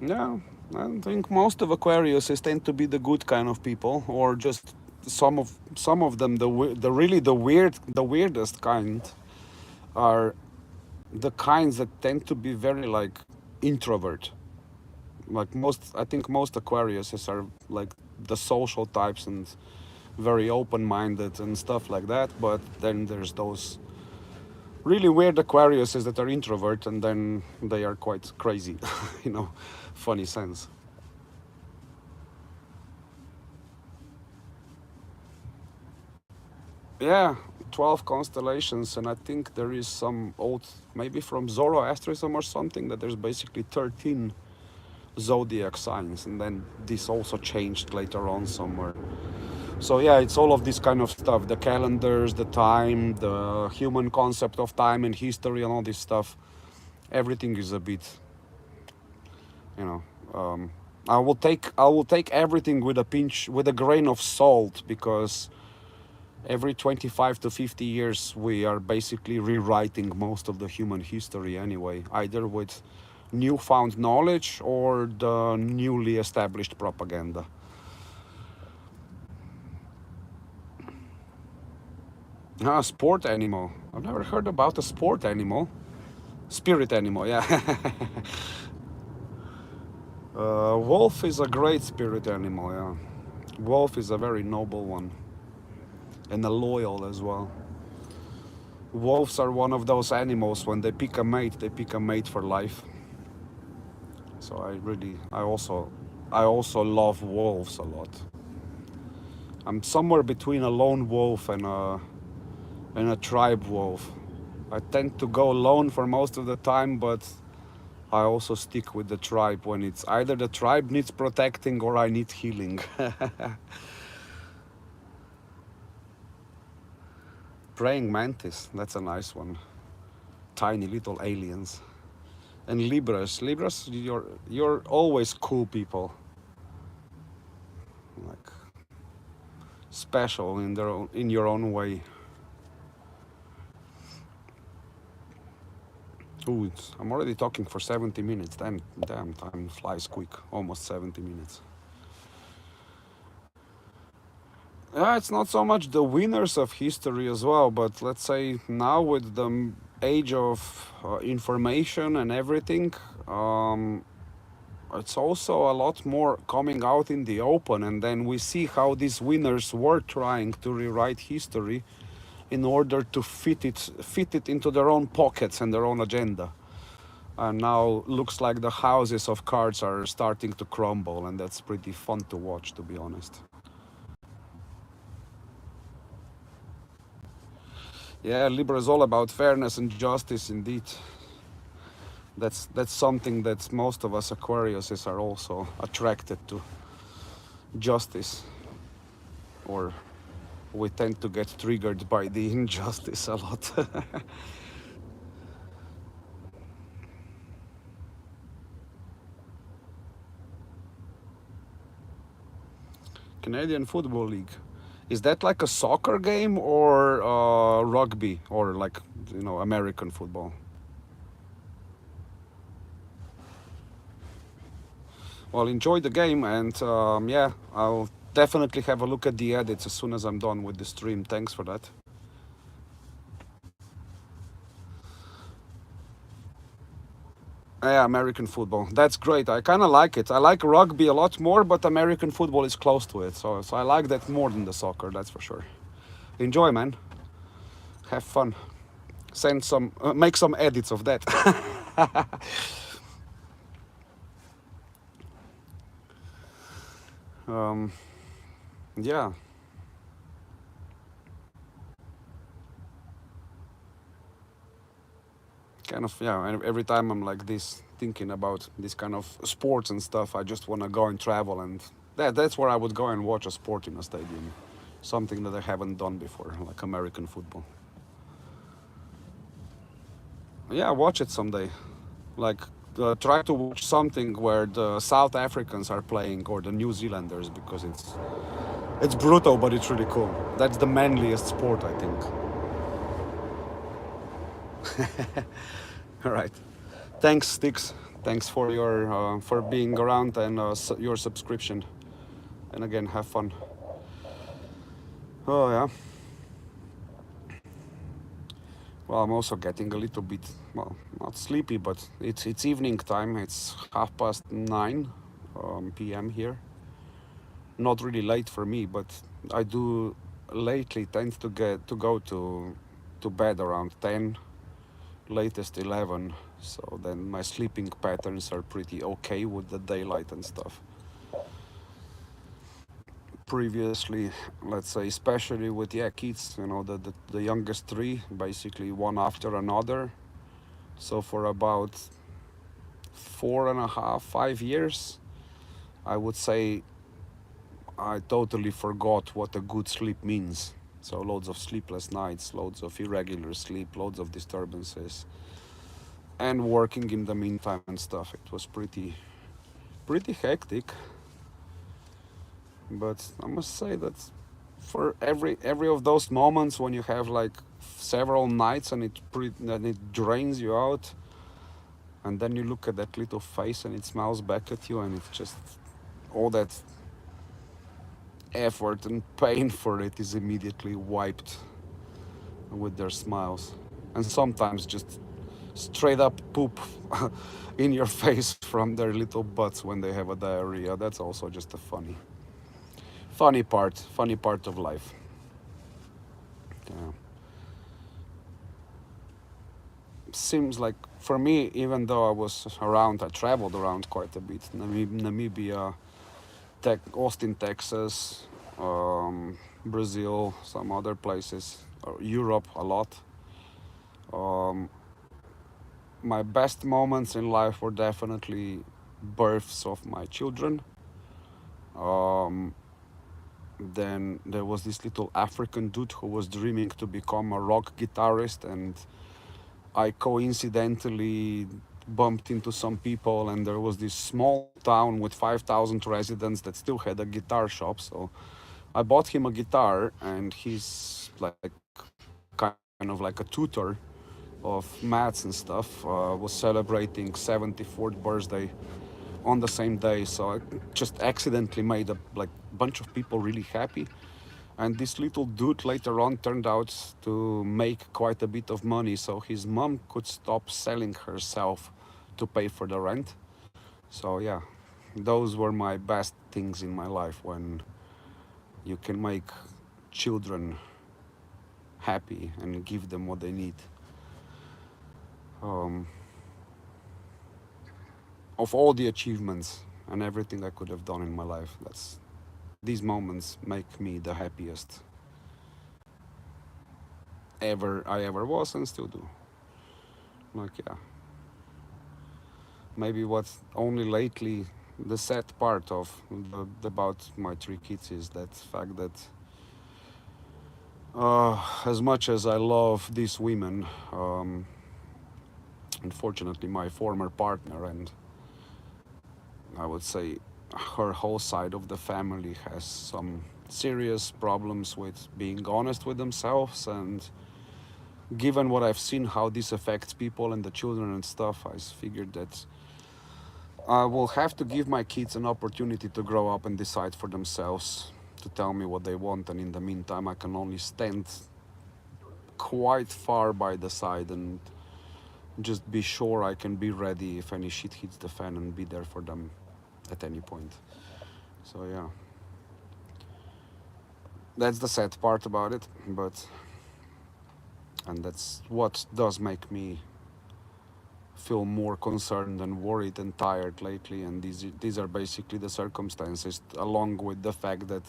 Yeah, I think most of Aquariuses tend to be the good kind of people, or just some of them the really the weirdest kind are the kinds that tend to be very like introvert. Like most, I think most Aquariuses are like the social types and very open-minded and stuff like that. But then there's those really weird Aquariuses that are introvert, and then they are quite crazy, you know, funny sense. Yeah, 12 constellations, and I think there is some old, maybe from Zoroastrianism or something, that there's basically 13 zodiac signs, and then this also changed later on somewhere. So yeah, it's all of this kind of stuff: the calendars, the time, the human concept of time and history, and all this stuff. Everything is a bit, you know. I will take everything with a pinch, with a grain of salt, because every 25 to 50 years we are basically rewriting most of the human history anyway, either with newfound knowledge or the newly established propaganda. Ah, sport animal. I've never heard about a sport animal. Spirit animal, yeah. Wolf is a great spirit animal, yeah. Wolf is a very noble one, and a loyal as well. Wolves are one of those animals, when they pick a mate, they pick a mate for life. So I also love wolves a lot. I'm somewhere between a lone wolf and a tribe wolf. I tend to go alone for most of the time, but I also stick with the tribe when it's either the tribe needs protecting or I need healing. Praying mantis, that's a nice one. Tiny little aliens. And Libras, you're always cool people. Like special in your own way. Ooh, I'm already talking for 70 minutes. Damn, time flies quick. Almost 70 minutes. Yeah, it's not so much the winners of history as well, but let's say now with the age of information and everything, it's also a lot more coming out in the open, and then we see how these winners were trying to rewrite history in order to fit it into their own pockets and their own agenda. And now looks like the houses of cards are starting to crumble, and that's pretty fun to watch, to be honest. Yeah, Libra is all about fairness and justice indeed. That's something that most of us Aquariuses are also attracted to. Justice. Or we tend to get triggered by the injustice a lot. Canadian Football League. Is that like a soccer game or rugby or like, American football? Well, enjoy the game, and yeah, I'll definitely have a look at the edits as soon as I'm done with the stream. Thanks for that. Yeah, American football. That's great. I kind of like it. I like rugby a lot more, but American football is close to it. So I like that more than the soccer, that's for sure. Enjoy, man. Have fun. Make some edits of that. um, yeah. Kind of, yeah. And every time I'm like this, thinking about this kind of sports and stuff, I just want to go and travel, and that's where I would go and watch a sport in a stadium. Something that I haven't done before, like American football. Yeah, watch it someday. Like, try to watch something where the South Africans are playing or the New Zealanders, because it's brutal, but it's really cool. That's the manliest sport, I think. All right. Thanks, Sticks. Thanks for your for being around and your subscription. And again, have fun. Oh yeah. Well, I'm also getting a little bit, well, not sleepy, but it's evening time. It's 9:30 p.m. here. Not really late for me, but I do lately tend to get to go to bed around 10, latest 11. So then my sleeping patterns are pretty okay with the daylight and stuff. Previously, let's say, especially with, yeah, kids, the youngest three, basically one after another. So for about 4.5, 5 years, I would say I totally forgot what a good sleep means. So loads of sleepless nights, loads of irregular sleep, loads of disturbances, and working in the meantime and stuff. It was pretty hectic. But I must say that for every of those moments when you have like several nights and it drains you out, and then you look at that little face and it smiles back at you, and it's just all that effort and pain for it is immediately wiped with their smiles. And sometimes just straight up poop in your face from their little butts when they have a diarrhea. That's also just a funny part of life. Yeah. Seems like for me, even though I traveled around quite a bit. Namibia, Austin, Texas, Brazil, some other places, Europe a lot. Um, my best moments in life were definitely births of my children. Um, then there was this little African dude who was dreaming to become a rock guitarist, and I coincidentally bumped into some people, and there was this small town with 5,000 residents that still had a guitar shop. So I bought him a guitar, and he's like kind of like a tutor of maths and stuff. Was celebrating 74th birthday on the same day, so I just accidentally made a like bunch of people really happy. And this little dude later on turned out to make quite a bit of money, so his mom could stop selling herself to pay for the rent. So yeah, those were my best things in my life, when you can make children happy and give them what they need. Um, of all the achievements and everything I could have done in my life, these moments make me the happiest I ever was and still do. Like, yeah, maybe what's only lately the sad part of about my three kids is that fact that as much as I love these women, unfortunately my former partner, and I would say her whole side of the family, has some serious problems with being honest with themselves. And given what I've seen, how this affects people and the children and stuff, I figured that I will have to give my kids an opportunity to grow up and decide for themselves, to tell me what they want. And in the meantime, I can only stand quite far by the side and just be sure I can be ready if any shit hits the fan, and be there for them at any point. So yeah, that's the sad part about it. And that's what does make me feel more concerned and worried and tired lately. And these are basically the circumstances, along with the fact that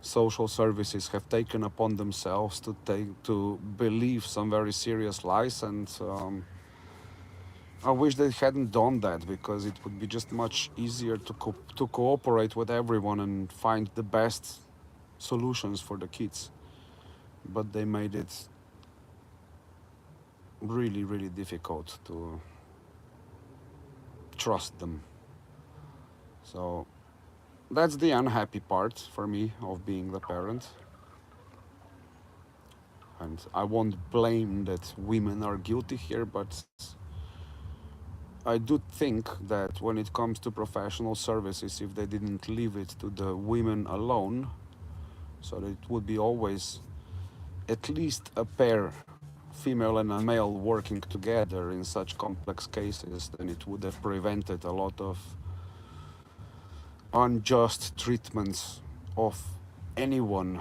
social services have taken upon themselves to believe some very serious lies. And I wish they hadn't done that, because it would be just much easier to cooperate with everyone and find the best solutions for the kids. But they made it really, really difficult to trust them. So that's the unhappy part for me of being the parent. And I won't blame that women are guilty here, but I do think that when it comes to professional services, if they didn't leave it to the women alone, so that it would be always at least a pair, female and a male, working together in such complex cases, then it would have prevented a lot of unjust treatments of anyone,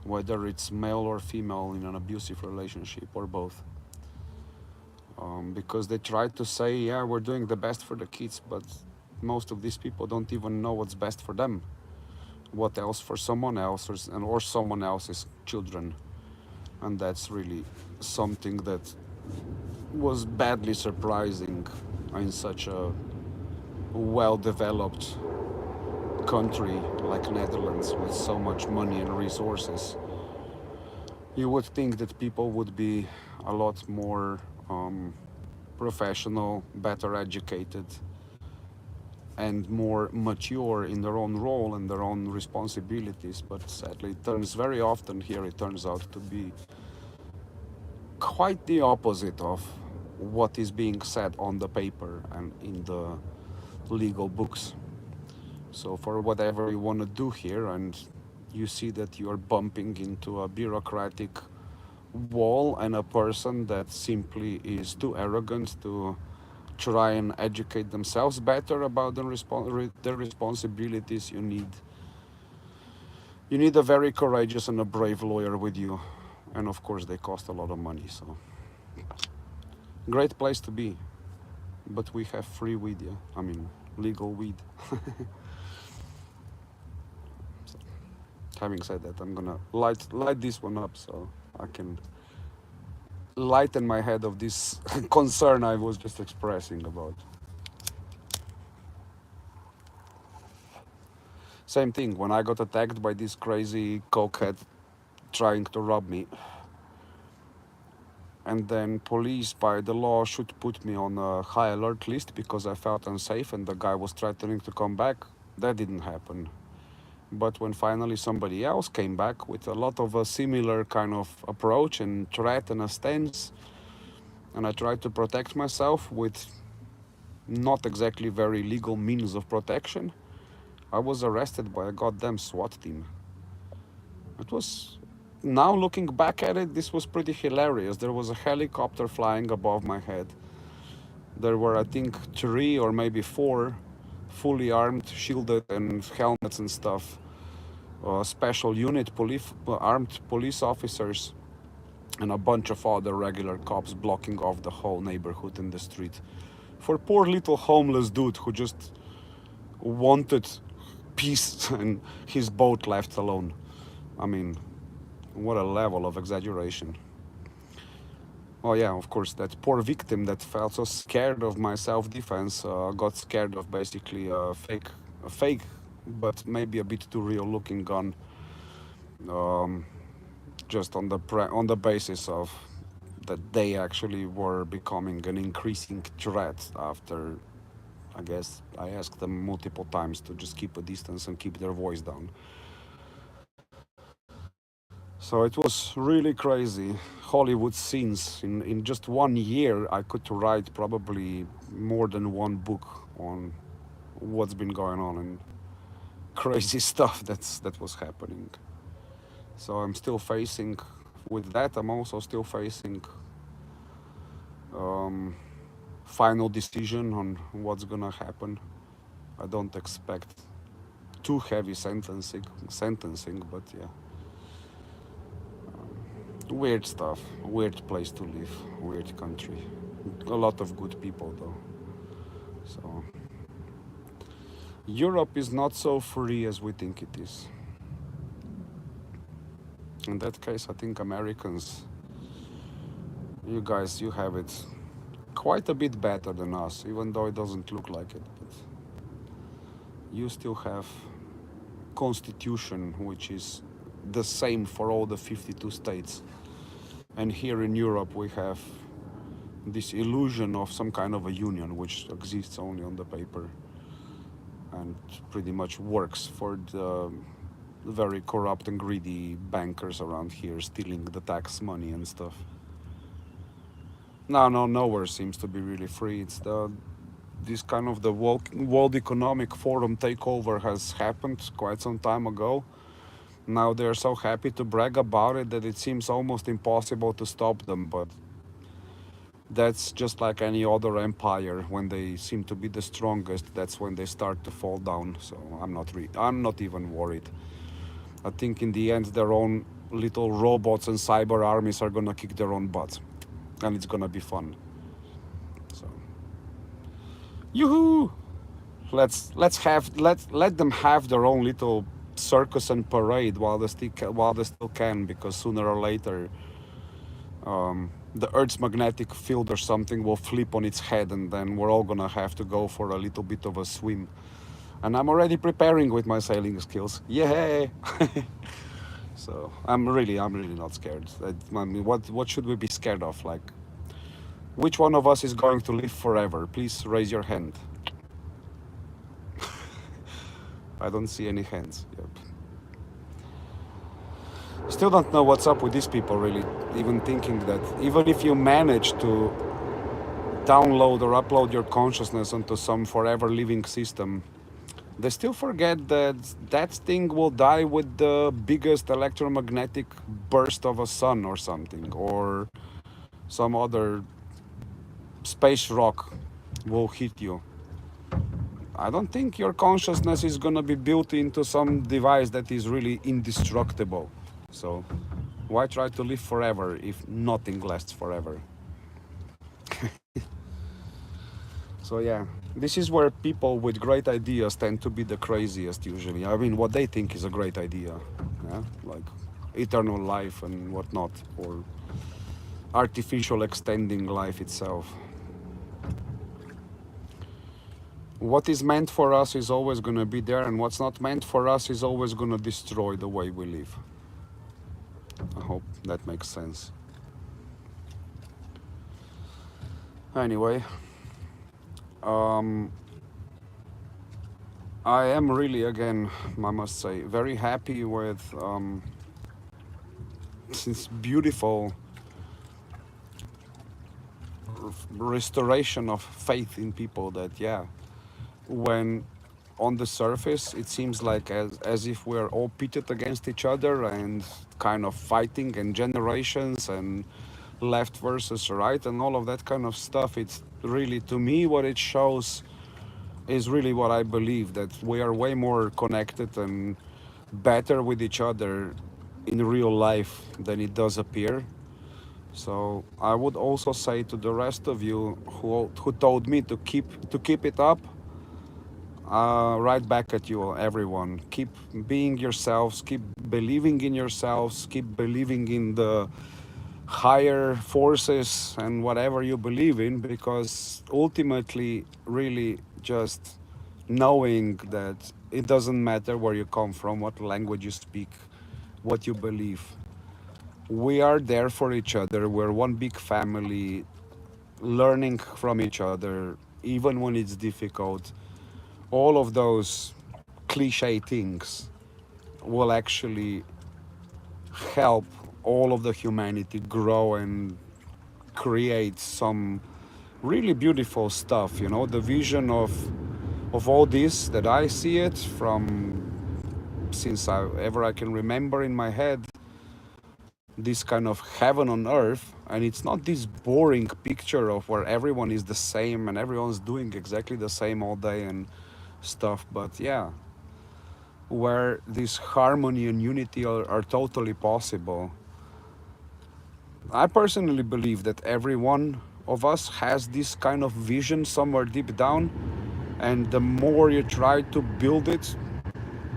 whether it's male or female in an abusive relationship or both. Because they try to say, yeah, we're doing the best for the kids, but most of these people don't even know what's best for them. What else for someone else, or someone else's children. And that's really something that was badly surprising in such a well developed country like Netherlands with so much money and resources. You would think that people would be a lot more professional, better educated, and more mature in their own role and their own responsibilities. But sadly, it turns very often here, it turns out to be quite the opposite of what is being said on the paper and in the legal books. So, for whatever you want to do here, and you see that you are bumping into a bureaucratic wall and a person that simply is too arrogant to try and educate themselves better about their responsibilities, you need a very courageous and a brave lawyer with you, and of course they cost a lot of money. So great place to be, but we have free weed, yeah. I mean, legal weed. So, having said that, I'm gonna light this one up so I can lighten my head of this concern I was just expressing about. Same thing when I got attacked by this crazy cokehead trying to rob me, and then police by the law should put me on a high alert list because I felt unsafe and the guy was threatening to come back. That didn't happen. But when finally somebody else came back with a lot of a similar kind of approach and threat and a stance, and I tried to protect myself with not exactly very legal means of protection, I was arrested by a goddamn SWAT team. It was, now looking back at it, this was pretty hilarious. There was a helicopter flying above my head. There were, I think, three or maybe four fully armed, shielded, and helmets and stuff. Special unit armed police officers, and a bunch of other regular cops blocking off the whole neighborhood in the street. For poor little homeless dude who just wanted peace and his boat left alone. I mean, what a level of exaggeration. Oh yeah, of course, that poor victim that felt so scared of my self-defense got scared of basically a fake, but maybe a bit too real-looking gun, um, just on the basis of that they actually were becoming an increasing threat after, I guess, I asked them multiple times to just keep a distance and keep their voice down. So it was really crazy. Hollywood scenes. In just 1 year, I could write probably more than one book on what's been going on and crazy stuff that was happening. So I'm still facing with that. I'm also still facing um, final decision on what's gonna happen. I don't expect too heavy sentencing, but yeah, weird stuff. Weird place to live. Weird country. A lot of good people though. So Europe is not so free as we think it is. In that case, I think Americans, you guys, you have it quite a bit better than us, even though it doesn't look like it. But you still have constitution, which is the same for all the 52 states. And here in Europe, we have this illusion of some kind of a union which exists only on the paper and pretty much works for the very corrupt and greedy bankers around here stealing the tax money and stuff. No, nowhere seems to be really free. It's the this kind of the World Economic Forum takeover has happened quite some time ago. Now they're so happy to brag about it that it seems almost impossible to stop them. But that's just like any other empire. When they seem to be the strongest, that's when they start to fall down. So I'm not even worried. I think in the end, their own little robots and cyber armies are gonna kick their own butts, and it's gonna be fun. So, yoo-hoo! Let them have their own little circus and parade while they still can, because sooner or later, the Earth's magnetic field or something will flip on its head, and then we're all gonna have to go for a little bit of a swim. And I'm already preparing with my sailing skills. Yay! So I'm really not scared. I mean, what should we be scared of? Like, which one of us is going to live forever? Please raise your hand. I don't see any hands. Yep. Still don't know what's up with these people, really. Even thinking that even if you manage to download or upload your consciousness onto some forever living system, they still forget that that thing will die with the biggest electromagnetic burst of a sun or something, or some other space rock will hit you. I don't think your consciousness is gonna be built into some device that is really indestructible. So why try to live forever if nothing lasts forever? So yeah, this is where people with great ideas tend to be the craziest usually. I mean, what they think is a great idea, yeah? Like eternal life and whatnot, or artificial extending life itself. What is meant for us is always going to be there, and what's not meant for us is always going to destroy the way we live. I hope that makes sense. Anyway, I am really, again, I must say, very happy with this beautiful restoration of faith in people. That, yeah, when on the surface it seems like as if we're all pitted against each other and kind of fighting, and generations and left versus right and all of that kind of stuff, it's really, to me, what it shows is really what I believe, that we are way more connected and better with each other in real life than it does appear. So I would also say to the rest of you who told me to keep it up, right back at you, everyone. Keep being yourselves, keep believing in yourselves, keep believing in the higher forces and whatever you believe in, because ultimately, really, just knowing that it doesn't matter where you come from, what language you speak, what you believe. We are there for each other. We're one big family, learning from each other, even when it's difficult. All of those cliche things will actually help all of the humanity grow and create some really beautiful stuff. You know, the vision of all this, that I see it from since ever I can remember in my head, this kind of heaven on earth. And it's not this boring picture of where everyone is the same and everyone's doing exactly the same all day and stuff, but yeah, where this harmony and unity are totally possible. I personally believe that every one of us has this kind of vision somewhere deep down, and the more you try to build it,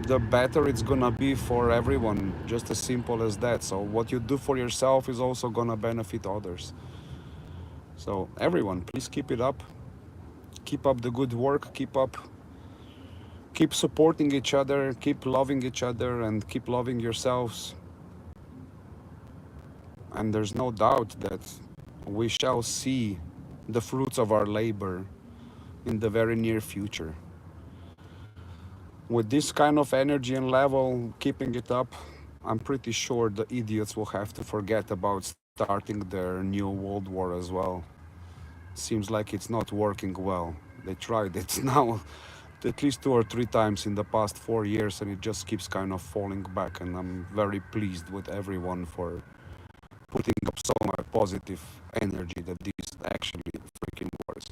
the better it's gonna be for everyone. Just as simple as that. So what you do for yourself is also gonna benefit others. So everyone, please keep it up. Keep up the good work. Keep supporting each other. Keep loving each other, and keep loving yourselves. And there's no doubt that we shall see the fruits of our labor in the very near future. With this kind of energy and level, keeping it up, I'm pretty sure the idiots will have to forget about starting their new world war as well. Seems like it's not working well. They tried it now at least 2 or 3 times in the past 4 years, and it just keeps kind of falling back. And I'm very pleased with everyone for putting up so much positive energy that this actually freaking works.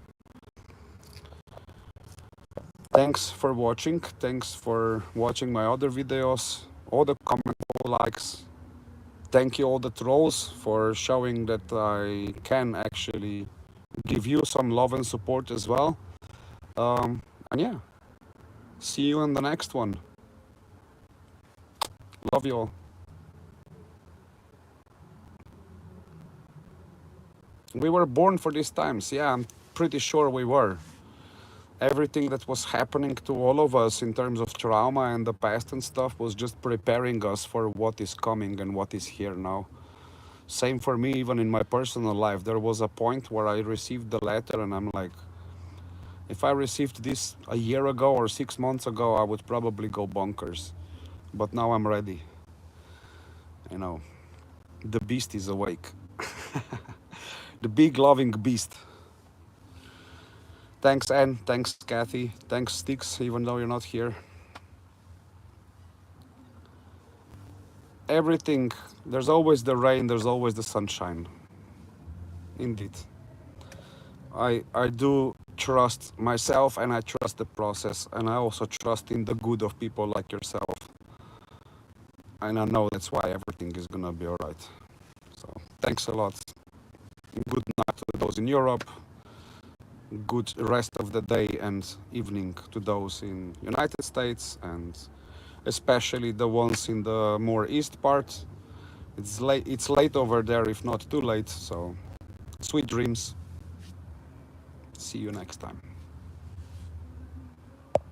Thanks for watching. Thanks for watching my other videos, all the comments, all the likes. Thank you all the trolls for showing that I can actually give you some love and support as well. And yeah, see you in the next one. Love you all. We were born for these times. Yeah, I'm pretty sure we were. Everything that was happening to all of us in terms of trauma and the past and stuff was just preparing us for what is coming and what is here now. Same for me, even in my personal life. There was a point where I received the letter and I'm like, if I received this a year ago or 6 months ago, I would probably go bonkers. But now I'm ready. You know, the beast is awake. The big loving beast. Thanks, Anne. Thanks, Kathy. Thanks, Sticks, even though you're not here. Everything, there's always the rain, there's always the sunshine. Indeed. I do trust myself and I trust the process, and I also trust in the good of people like yourself. And I know that's why everything is gonna be alright. So thanks a lot. Good night to those in Europe. Good rest of the day and evening to those in United States, and especially the ones in the more east part. It's late over there, if not too late, so sweet dreams. See you next time.